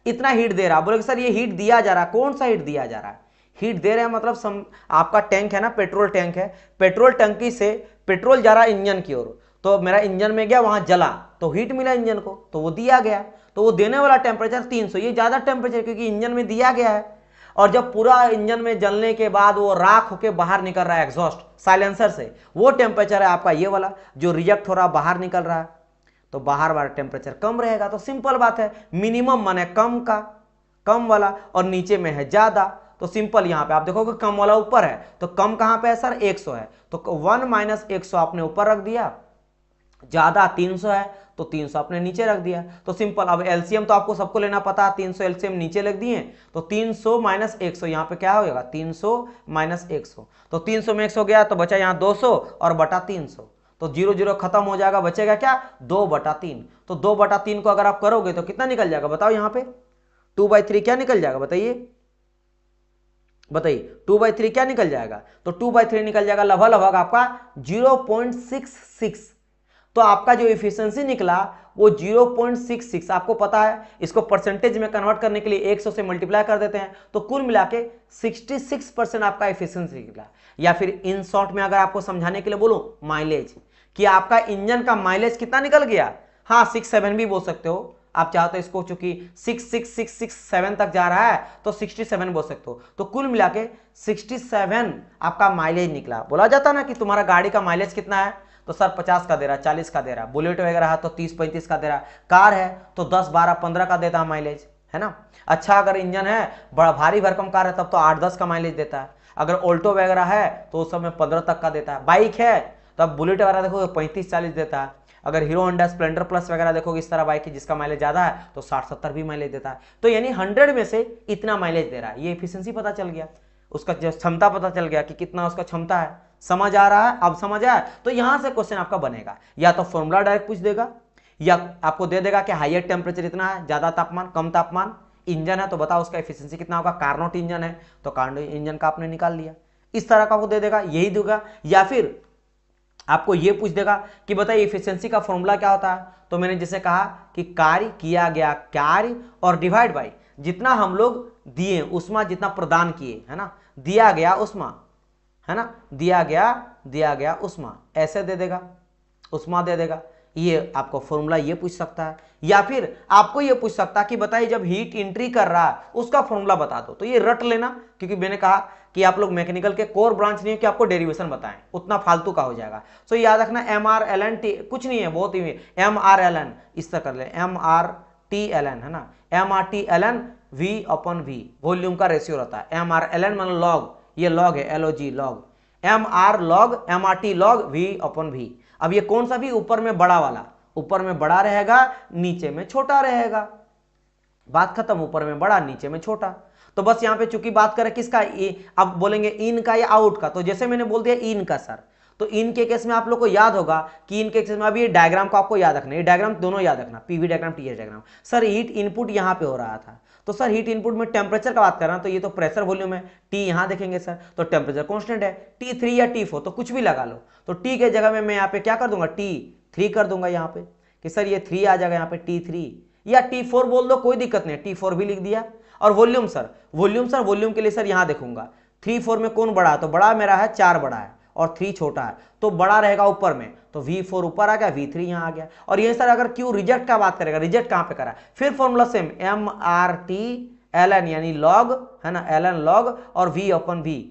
इतना हीट दे रहा, बोलेगा सर ये हीट दिया जा रहा है, कौन सा हीट दिया जा रहा है, हीट दे रहे हैं मतलब आपका टैंक है ना, पेट्रोल टैंक है, पेट्रोल टंकी से पेट्रोल जा रहा है इंजन की ओर, तो मेरा इंजन में गया, वहां जला तो हीट मिला इंजन को, तो वो दिया गया, तो वो देने वाला टेम्परेचर 300, ये ज्यादा टेम्परेचर क्योंकि इंजन में दिया गया है। और जब पूरा इंजन में जलने के बाद वो राख होके बाहर निकल रहा है एग्जॉस्ट साइलेंसर से, वो टेम्परेचर है आपका ये वाला जो रिजेक्ट हो रहा बाहर निकल रहा है, तो बाहर वाला टेम्परेचर कम रहेगा। तो सिंपल बात है, मिनिमम माने कम का, कम वाला, और नीचे में है ज्यादा, तो सिंपल यहां पे आप देखोगे कम वाला ऊपर है, तो कम कहां पे है सर, 100 है, तो 1 - 100 आपने ऊपर रख दिया, ज्यादा 300 है तो 300 आपने नीचे रख दिया। तो सिंपल, अब एलसीएम तो आपको सबको लेना पता है, 300 एलसीएम नीचे लिख दिए, तो 300 - 100 यहाँ पे क्या होगा, 300 - 100, तो 300 में 100 गया तो बचा यहाँ 200 और बटा 300, तो 0 0 खत्म हो जाएगा, बचेगा क्या, 2/3। तो 2/3 को अगर आप करोगे तो कितना निकल जाएगा बताओ, यहाँ पे 2/3 क्या निकल जाएगा बताइए, बताइए 2/3 क्या निकल जाएगा, तो 2/3 निकल जाएगा लगभग आपका 0.66। तो आपका जो इफिशिएंसी निकला वो 0.66, आपको पता है इसको परसेंटेज में कन्वर्ट करने के लिए 100 से मल्टीप्लाई कर देते हैं, तो कुल मिला के 66% आपका इफिशिएंसी निकला। या फिर इन शॉर्ट में अगर आपको समझाने के लिए बोलूं, माइलेज, कि आपका इंजन का माइलेज कितना निकल गया, हाँ 67 भी बोल सकते हो आप चाहो तो, इसको चूंकि 66667 तक जा रहा है तो 67 बोल सकते हो, तो कुल मिला के 67 आपका माइलेज निकला। बोला जाता ना कि तुम्हारा गाड़ी का माइलेज कितना है, तो सर 50 का दे रहा, 40 का दे रहा, बुलेट वगैरह है तो 30-35 का दे रहा, कार है तो 10 12 15 का देता है माइलेज, है ना। अच्छा अगर इंजन है, बड़ा भारी भरकम कार है तब तो 8-10 का माइलेज देता है, अगर ऑल्टो वगैरह है तो उस समय 15 तक का देता है, बाइक है तब बुलेट वगैरह देखोगे 35-40 देता है, अगर हीरो होंडा स्प्लेंडर प्लस वगैरह देखोगे इस तरह बाइक की जिसका माइलेज ज्यादा है तो 60-70 भी माइलेज देता है। तो यानी 100 में से इतना माइलेज दे रहा है, ये एफिशिएंसी पता चल गया, उसका क्षमता पता चल गया कि कितना उसका क्षमता है, समझ आ रहा है, अब समझ आया। तो यहां से क्वेश्चन आपका बनेगा, या तो फॉर्मूला डायरेक्ट पूछ देगा, या आपको दे देगा कि हायर टेम्परेचर इतना है, ज्यादा तापमान कम तापमान, इंजन है तो बताओ उसका एफिशिएंसी कितना होगा, कार्नोट इंजन है तो कार्नोट इंजन का आपने निकाल लिया, इस तरह का वो दे देगा, यही देगा। या फिर आपको ये पूछ देगा कि बताइए एफिशिएंसी का फॉर्मूला क्या होता है, तो मैंने जैसे कहा कि कार्य किया गया कार्य और डिवाइड बाई जितना हम लोग दिए उष्मा, जितना प्रदान किए, है ना, दिया गया उष्मा, है ना, दिया गया उष्मा, ऐसे दे देगा, उष्मा दे देगा। ये आपको फॉर्मूला ये पूछ सकता है, या फिर आपको ये पूछ सकता है कि बताइए जब हीट एंट्री कर रहा है उसका फॉर्मूला बता दो, तो ये रट लेना, क्योंकि मैंने कहा कि आप लोग मैकेनिकल के कोर ब्रांच नहीं है कि आपको डेरिवेशन बताएं, उतना फालतू का हो जाएगा। सो याद रखना MRLN कुछ नहीं है, बहुत ही MRLN इस तरह कर ले, MRTLN, है ना, MRTLN V/V वॉल्यूम का रेशियो रहता है, MRLN मतलब लॉग, ये लॉग है, LOG log, MR log MRT log V/V। अब ये कौन सा भी, ऊपर में बड़ा वाला, ऊपर में बड़ा रहेगा नीचे में छोटा रहेगा, बात खत्म, ऊपर में बड़ा नीचे में छोटा। तो बस यहाँ पे चूंकि बात करें किसका, अब बोलेंगे इन का या आउट का, तो जैसे मैंने बोल दिया इन का सर, तो इन के केस में आप लोग को याद होगा कि इन के केस में अभी ये डायग्राम को आपको याद रखना, ये डायग्राम दोनों याद रखना, PV diagram TS diagram. Sir heat input यहाँ पे हो रहा था, तो सर हीट इनपुट में टेम्परेचर का बात कर रहा हूं, तो ये तो प्रेशर वॉल्यूम है, टी यहाँ देखेंगे सर, तो टेम्परेचर कांस्टेंट है, T3 या T4 तो कुछ भी लगा लो, तो टी के जगह में मैं यहाँ पे क्या कर दूंगा, T3 कर दूंगा यहाँ पे, कि सर ये 3 आ जाएगा यहाँ पे, T3 या T4 बोल दो, कोई दिक्कत नहीं, T4 भी लिख दिया। और वॉल्यूम सर, वॉल्यूम के लिए सर यहाँ देखूंगा 3-4 में कौन बड़ा है, तो बड़ा मेरा है 4 बड़ा है और 3 छोटा है, तो बड़ा रहेगा ऊपर में, तो V4 ऊपर आ गया, V3 यहाँ आ गया। और ये सर अगर Q रिजेक्ट का बात करेगा, रिजेक्ट कहाँ पे करा, फिर फॉर्मूला सेम, MRTLN यानी लॉग, है ना, LN लॉग और V/V।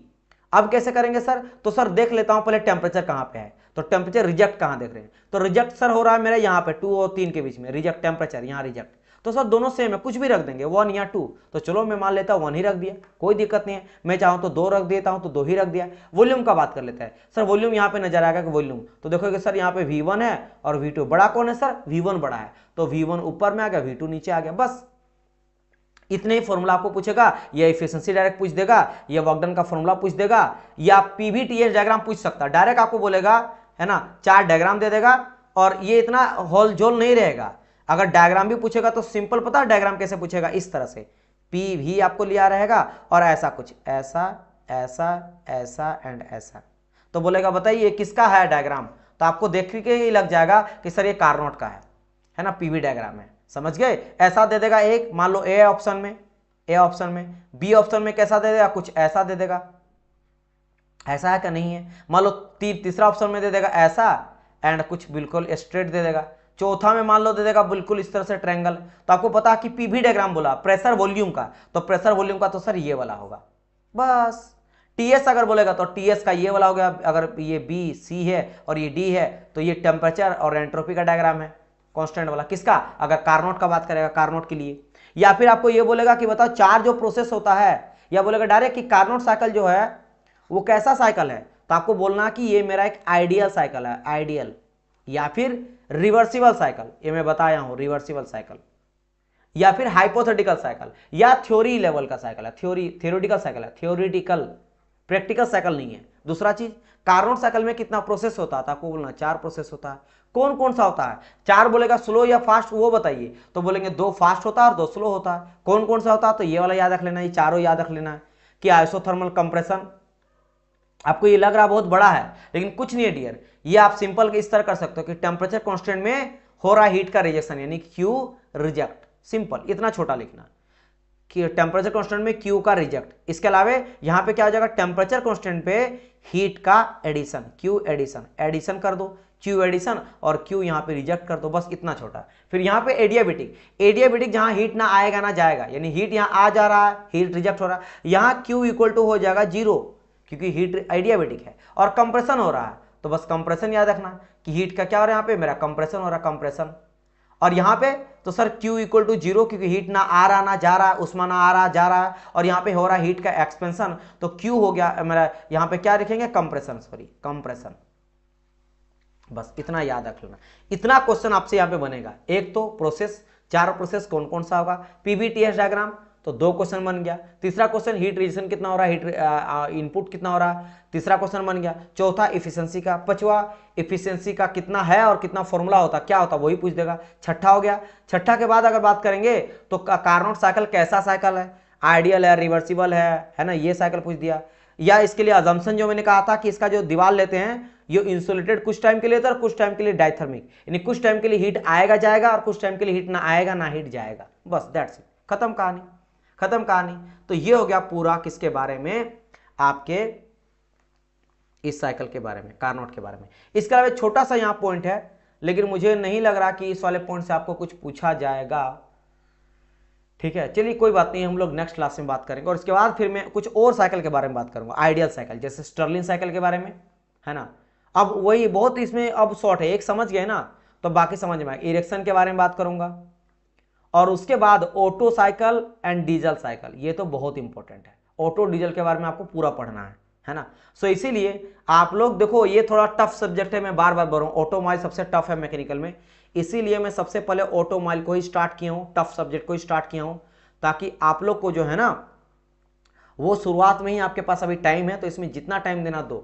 अब कैसे करेंगे सर, तो सर देख लेता हूं पहले टेम्परेचर कहां पे है, तो टेम्परेचर रिजेक्ट कहां देख रहे हैं, तो रिजेक्ट सर हो रहा है मेरा यहाँ पे 2 और 3 के बीच में, रिजेक्ट टेम्परेचर यहाँ रिजेक्ट, तो सर दोनों सेम है, कुछ भी रख देंगे 1 या 2, तो चलो मैं मान लेता हूं 1 ही रख दिया, कोई दिक्कत नहीं है, मैं चाहूं तो 2 रख देता हूं तो 2 ही रख दिया। वॉल्यूम का बात कर लेते हैं सर, वॉल्यूम यहाँ पे नजर आएगा कि वॉल्यूम, तो देखोगे सर यहाँ पे V1 है और V2, बड़ा कौन है सर, V1 बड़ा है, तो V1 ऊपर में आ गया, V2 नीचे आ गया, बस इतने ही फॉर्मूला आपको पूछेगा, या एफिशिएंसी डायरेक्ट पूछ देगा, या वर्क डन का फॉर्मूला पूछ देगा, या PVTS डायग्राम पूछ सकता है, डायरेक्ट आपको बोलेगा है ना, 4 डायग्राम दे देगा और ये इतना होल जोल नहीं रहेगा। अगर डायग्राम भी पूछेगा तो सिंपल, पता है डायग्राम कैसे पूछेगा, इस तरह से पी भी आपको लिया रहेगा और ऐसा कुछ, ऐसा ऐसा ऐसा एंड ऐसा। तो बोलेगा बताइए किसका है डायग्राम, तो आपको देख के ही लग जाएगा कि सर ये कार्नोट का है ना, पीवी डायग्राम है, समझ गए। ऐसा दे देगा एक, मान लो ए ऑप्शन में, ए ऑप्शन में, बी ऑप्शन में कैसा दे देगा, कुछ ऐसा दे देगा, ऐसा है क्या, नहीं है। मान लो तीसरा ऑप्शन में दे देगा ऐसा एंड कुछ बिल्कुल स्ट्रेट दे देगा। चौथा में मान लो दे देगा बिल्कुल इस तरह से ट्रायंगल। तो आपको पता है कि पीवी डायग्राम बोला प्रेशर वॉल्यूम का, तो प्रेशर वॉल्यूम का तो सर ये वाला होगा बस। टीएस अगर बोलेगा तो टीएस का ये वाला हो गया, अगर ये बी सी है और ये डी है तो ये टेम्परेचर और एंट्रोपी का डायग्राम है, कांस्टेंट वाला। किसका, अगर कार्नोट का बात करेगा, कार्नोट के लिए। या फिर आपको ये बोलेगा कि बताओ 4 जो प्रोसेस होता है, या बोलेगा डायरेक्ट कि कार्नोट साइकिल जो है वो कैसा साइकिल है, तो आपको बोलना कि ये मेरा एक आइडियल साइकिल है, आइडियल, या फिर रिवर्सिबल साइकिल, ये मैं बताया हूं रिवर्सिबल साइकिल, या फिर हाइपोथेटिकल साइकिल, या थ्योरी लेवल का साइकिल है, थ्योरेटिकल साइकिल है, थ्योरेटिकल, प्रैक्टिकल साइकिल नहीं है। दूसरा चीज, कार्नोट साइकिल में कितना प्रोसेस होता है, आपको बोलना 4 प्रोसेस होता है। कौन कौन सा होता है, 4 बोलेगा स्लो या फास्ट वो बताइए, तो बोलेंगे 2 फास्ट होता है और 2 स्लो होता है। कौन कौन सा होता है, तो ये वाला याद रख लेना, ये चारों याद रख लेना है कि आइसोथर्मल कंप्रेशन। आपको ये लग रहा बहुत बड़ा है लेकिन कुछ नहीं है डियर, ये आप सिंपल इस तरह कर सकते हो कि टेम्परेचर कांस्टेंट में हो रहा हीट का रिजेक्शन यानी क्यू रिजेक्ट, सिंपल इतना छोटा लिखना कि टेम्परेचर कांस्टेंट में क्यू का रिजेक्ट। इसके अलावा यहां पे क्या हो जाएगा, टेम्परेचर कांस्टेंट पे हीट का एडिशन, क्यू एडिशन, एडिशन कर दो, क्यू एडिशन और क्यू यहां पे रिजेक्ट कर दो, बस इतना छोटा। फिर यहां पे एडियाबेटिक, एडियाबेटिक जहां हीट ना आएगा ना जाएगा, यानी हीट यहां आ जा रहा है, हीट रिजेक्ट हो रहा है, यहां क्यू इक्वल टू हो जाएगा 0 क्योंकि हीट एडियाबेटिक है। और कंप्रेशन हो रहा है तो बस कंप्रेशन याद रखना कि हीट का क्या हो रहा है, यहाँ पे मेरा कंप्रेशन हो रहा है, कंप्रेशन। और यहाँ पे तो सर Q इक्वल टू 0 क्योंकि हीट ना आ रहा ना जा रहा, उष्मा ना आ रहा जा रहा है, और यहाँ पे हो रहा है हीट का एक्सपेंशन, तो Q हो गया मेरा, यहाँ पे क्या लिखेंगे, कंप्रेशन, सॉरी कंप्रेशन। बस इतना याद रख लेना, इतना क्वेश्चन आपसे यहाँ पे बनेगा। एक तो प्रोसेस, 4 प्रोसेस कौन कौन सा होगा, पीवीटीएस डायग्राम, तो 2 क्वेश्चन बन गया। तीसरा क्वेश्चन हीट रिजेक्शन कितना हो रहा है, हीट इनपुट कितना हो रहा है, तीसरा क्वेश्चन बन गया। चौथा इफिशिएंसी का, पांचवा इफिशिएंसी का कितना है और कितना फॉर्मूला होता क्या होता वही पूछ देगा। छठा हो गया। छठा के बाद अगर बात करेंगे तो कार्नोट साइकिल कैसा साइकिल है, आइडियल है, रिवर्सिबल है ना, ये साइकिल पूछ दिया। या इसके लिए अजम्पशन जो मैंने कहा था कि इसका जो दीवार लेते हैं ये इंसुलेटेड कुछ टाइम के लिए था और कुछ टाइम के लिए डायथर्मिक, यानी कुछ टाइम के लिए हीट आएगा जाएगा और कुछ टाइम के लिए हीट ना आएगा ना हीट जाएगा, बस दैट्स इट, खत्म कहानी, खत्म कहानी। तो ये हो गया पूरा किसके बारे में, आपके इस साइकिल के बारे में, कार्नोट के बारे में। इसके अलावा छोटा सा यहाँ पॉइंट है लेकिन मुझे नहीं लग रहा कि इस वाले पॉइंट से आपको कुछ पूछा जाएगा, ठीक है। चलिए कोई बात नहीं, हम लोग नेक्स्ट क्लास में बात करेंगे। और इसके बाद फिर मैं कुछ और साइकिल के बारे में बात करूंगा, आइडियल साइकिल, जैसे स्टर्लिंग साइकिल के बारे में, है ना। अब वही बहुत इसमें अब शॉर्ट है, एक समझ गए ना तो बाकी समझ में आएगा। इरेक्शन के बारे में बात करूंगा और उसके बाद auto cycle and diesel cycle, ये तो बहुत इंपॉर्टेंट है। ऑटो डीजल के बारे में आपको पूरा पढ़ना है ना। सो इसीलिए आप लोग देखो ये थोड़ा टफ सब्जेक्ट है, मैं बार बार बोल रहा हूँ, ऑटोमोबाइल सबसे टफ है मैकेनिकल में, इसीलिए मैं सबसे पहले ऑटोमोबाइल को ही स्टार्ट किया हूँ, टफ सब्जेक्ट को ही स्टार्ट किया हूँ, ताकि आप लोग को जो है ना वो शुरुआत में ही, आपके पास अभी टाइम है तो इसमें जितना टाइम देना दो।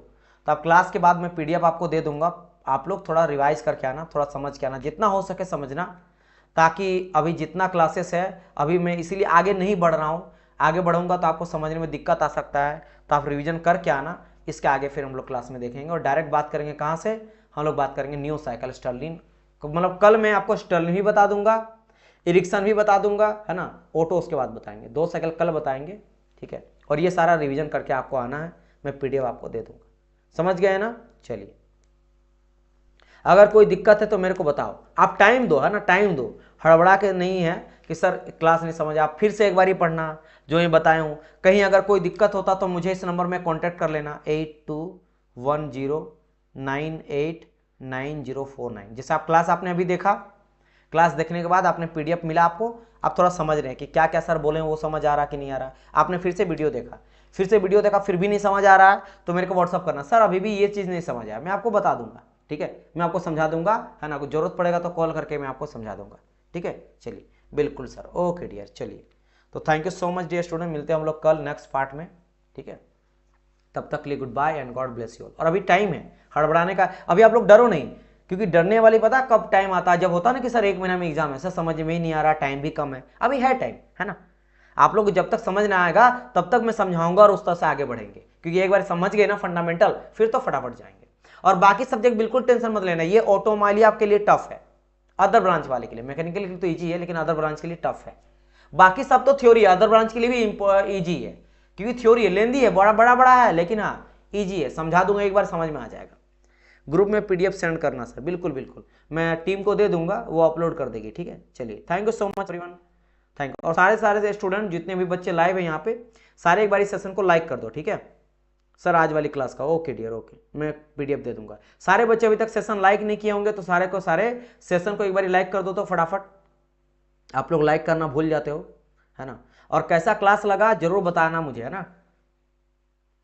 तो आप क्लास के बाद मैं पीडीएफ आपको दे दूंगा, आप लोग थोड़ा रिवाइज करके आना, थोड़ा समझ के आना, जितना हो सके समझना, ताकि अभी जितना क्लासेस है अभी मैं इसीलिए आगे नहीं बढ़ रहा हूँ, आगे बढ़ूंगा तो आपको समझने में दिक्कत आ सकता है, तो आप रिवीजन करके आना। इसके आगे फिर हम लोग क्लास में देखेंगे और डायरेक्ट बात करेंगे कहाँ से, हम लोग बात करेंगे न्यू साइकिल स्टर्लिंग, मतलब कल मैं आपको स्टर्लिंग भी बता दूंगा, इरिक्सन भी बता दूंगा, है ना, ऑटो उसके बाद बताएंगे, 2 साइकिल कल बताएंगे, ठीक है। और ये सारा रिवीजन करके आपको आना है, मैं पीडीएफ आपको दे दूंगा, समझ गए ना। चलिए अगर कोई दिक्कत है तो मेरे को बताओ, आप टाइम दो, है ना, टाइम दो, हड़बड़ा के नहीं है कि सर क्लास नहीं समझ, आप फिर से एक बार ही पढ़ना जो ये बताए हूँ। कहीं अगर कोई दिक्कत होता तो मुझे इस नंबर में कांटेक्ट कर लेना 8210989049। जैसे आप क्लास आपने अभी देखा, क्लास देखने के बाद आपने पीडीएफ मिला आपको, आप थोड़ा समझ रहे हैं कि क्या क्या सर बोले वो समझ आ रहा कि नहीं आ रहा। आपने फिर से वीडियो देखा, फिर भी नहीं समझ आ रहा है तो मेरे को व्हाट्सअप करना, सर अभी भी ये चीज़ नहीं समझ आया, मैं आपको बता दूंगा, ठीक है, मैं आपको समझा दूंगा, है ना, कुछ जरूरत पड़ेगा तो कॉल करके मैं आपको समझा दूंगा, ठीक है। चलिए बिल्कुल सर, ओके डियर, चलिए तो thank you so much dear student, मिलते हैं हम लोग कल नेक्स्ट पार्ट में, ठीक है। तब तक के लिए good bye and God bless you all. और अभी टाइम है हड़बड़ाने का, अभी आप लोग डरो नहीं, क्योंकि डरने वाली पता कब टाइम आता है, जब होता है ना कि सर 1 महीना में एग्जाम है, सर समझ में ही नहीं आ रहा, टाइम भी कम है, अभी है टाइम, है ना। आप लोग जब तक समझ ना आएगा तब तक मैं समझाऊंगा और उस तरह से आगे बढ़ेंगे, क्योंकि एक बार समझ गए ना फंडामेंटल, फिर तो फटाफट जाएंगे। और बाकी सब्जेक्ट बिल्कुल टेंशन मत लेना, ये ऑटोमोबाइल आपके लिए टफ है, अदर ब्रांच वाले के लिए, मैकेनिकल के लिए तो ईजी है, लेकिन अदर ब्रांच के लिए टफ है। बाकी सब तो थ्योरी है, अदर ब्रांच के लिए भी ईजी है, क्योंकि थ्योरी है, लेंदी है, बड़ा बड़ा बड़ा है, लेकिन हाँ ईजी है, समझा दूंगा एक बार समझ में आ जाएगा। ग्रुप में पीडीएफ सेंड करना सर, बिल्कुल बिल्कुल, मैं टीम को दे दूंगा, वो अपलोड कर देगी, ठीक है। चलिए thank you so much everyone, thank you. और सारे स्टूडेंट जितने भी बच्चे लाइव है यहाँ पे, सारे एक बार इस सेशन को लाइक कर दो, ठीक है सर, आज वाली क्लास का। ओके डियर, ओके, मैं पीडीएफ दे दूंगा। सारे बच्चे अभी तक सेशन लाइक नहीं किए होंगे, तो सारे सेशन को एक बार लाइक कर दो, तो फटाफट, आप लोग लाइक करना भूल जाते हो, है ना। और कैसा क्लास लगा जरूर बताना मुझे, है ना,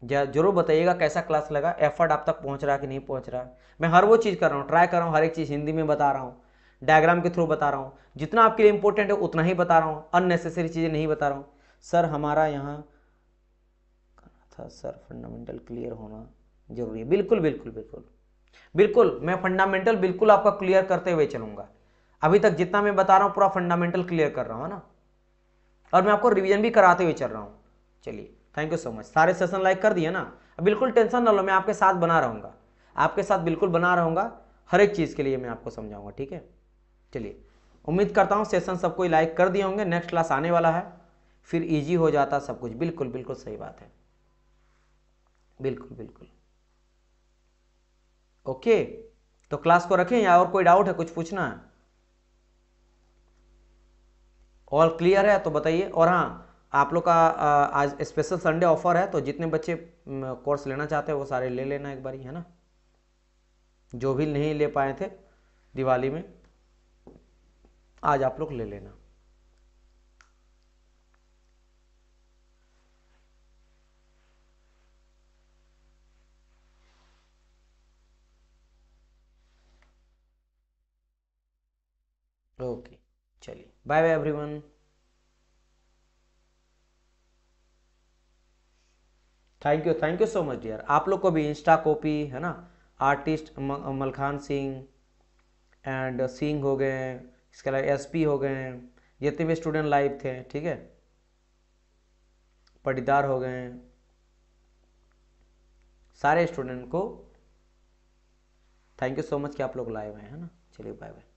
जरूर बताइएगा कैसा क्लास लगा, एफर्ट आप तक पहुंच रहा है कि नहीं पहुंच रहा है। मैं हर वो चीज़ कर रहा हूँ, ट्राई कर रहा हूँ, हर एक चीज़ हिंदी में बता रहा हूँ, डायग्राम के थ्रू बता रहा हूँ, जितना आपके लिए इंपॉर्टेंट है उतना ही बता रहा हूँ, अननेसेसरी चीज़ें नहीं बता रहा हूँ। सर हमारा यहाँ था सर, फंडामेंटल क्लियर होना जरूरी है, बिल्कुल बिल्कुल बिल्कुल बिल्कुल, मैं फंडामेंटल बिल्कुल आपका क्लियर करते हुए चलूंगा। अभी तक जितना मैं बता रहा हूँ पूरा फंडामेंटल क्लियर कर रहा हूँ, है ना, और मैं आपको रिवीजन भी कराते हुए चल रहा हूँ। चलिए थैंक यू सो मच, सारे सेशन लाइक कर दिए ना, बिल्कुल टेंशन ना लो, मैं आपके साथ बना रहूँगा, आपके साथ बिल्कुल बना रहूँगा, हर एक चीज़ के लिए मैं आपको समझाऊंगा, ठीक है। चलिए उम्मीद करता हूँ सेशन सबको लाइक कर दिए होंगे, नेक्स्ट क्लास आने वाला है, फिर ईजी हो जाता सब कुछ, बिल्कुल बिल्कुल सही बात है, बिल्कुल बिल्कुल। ओके, तो क्लास को रखें या और कोई डाउट है, कुछ पूछना है? ऑल क्लियर है तो बताइए। और हाँ, आप लोग का आज स्पेशल संडे ऑफर है, तो जितने बच्चे कोर्स लेना चाहते हैं वो सारे ले लेना एक बारी, है ना, जो भी नहीं ले पाए थे दिवाली में, आज आप लोग ले लेना। ओके, चलिए bye bye everyone, thank you so much dear. आप लोग को भी इंस्टा कॉपी, है ना, आर्टिस्ट मलखान सिंह एंड सिंह हो गए, इसके अलावा एसपी हो गए, जितने भी स्टूडेंट लाइव थे, ठीक है, पटीदार हो गए, सारे स्टूडेंट को थैंक यू सो मच कि आप लोग लाइव हैं, है ना। चलिए बाय बाय।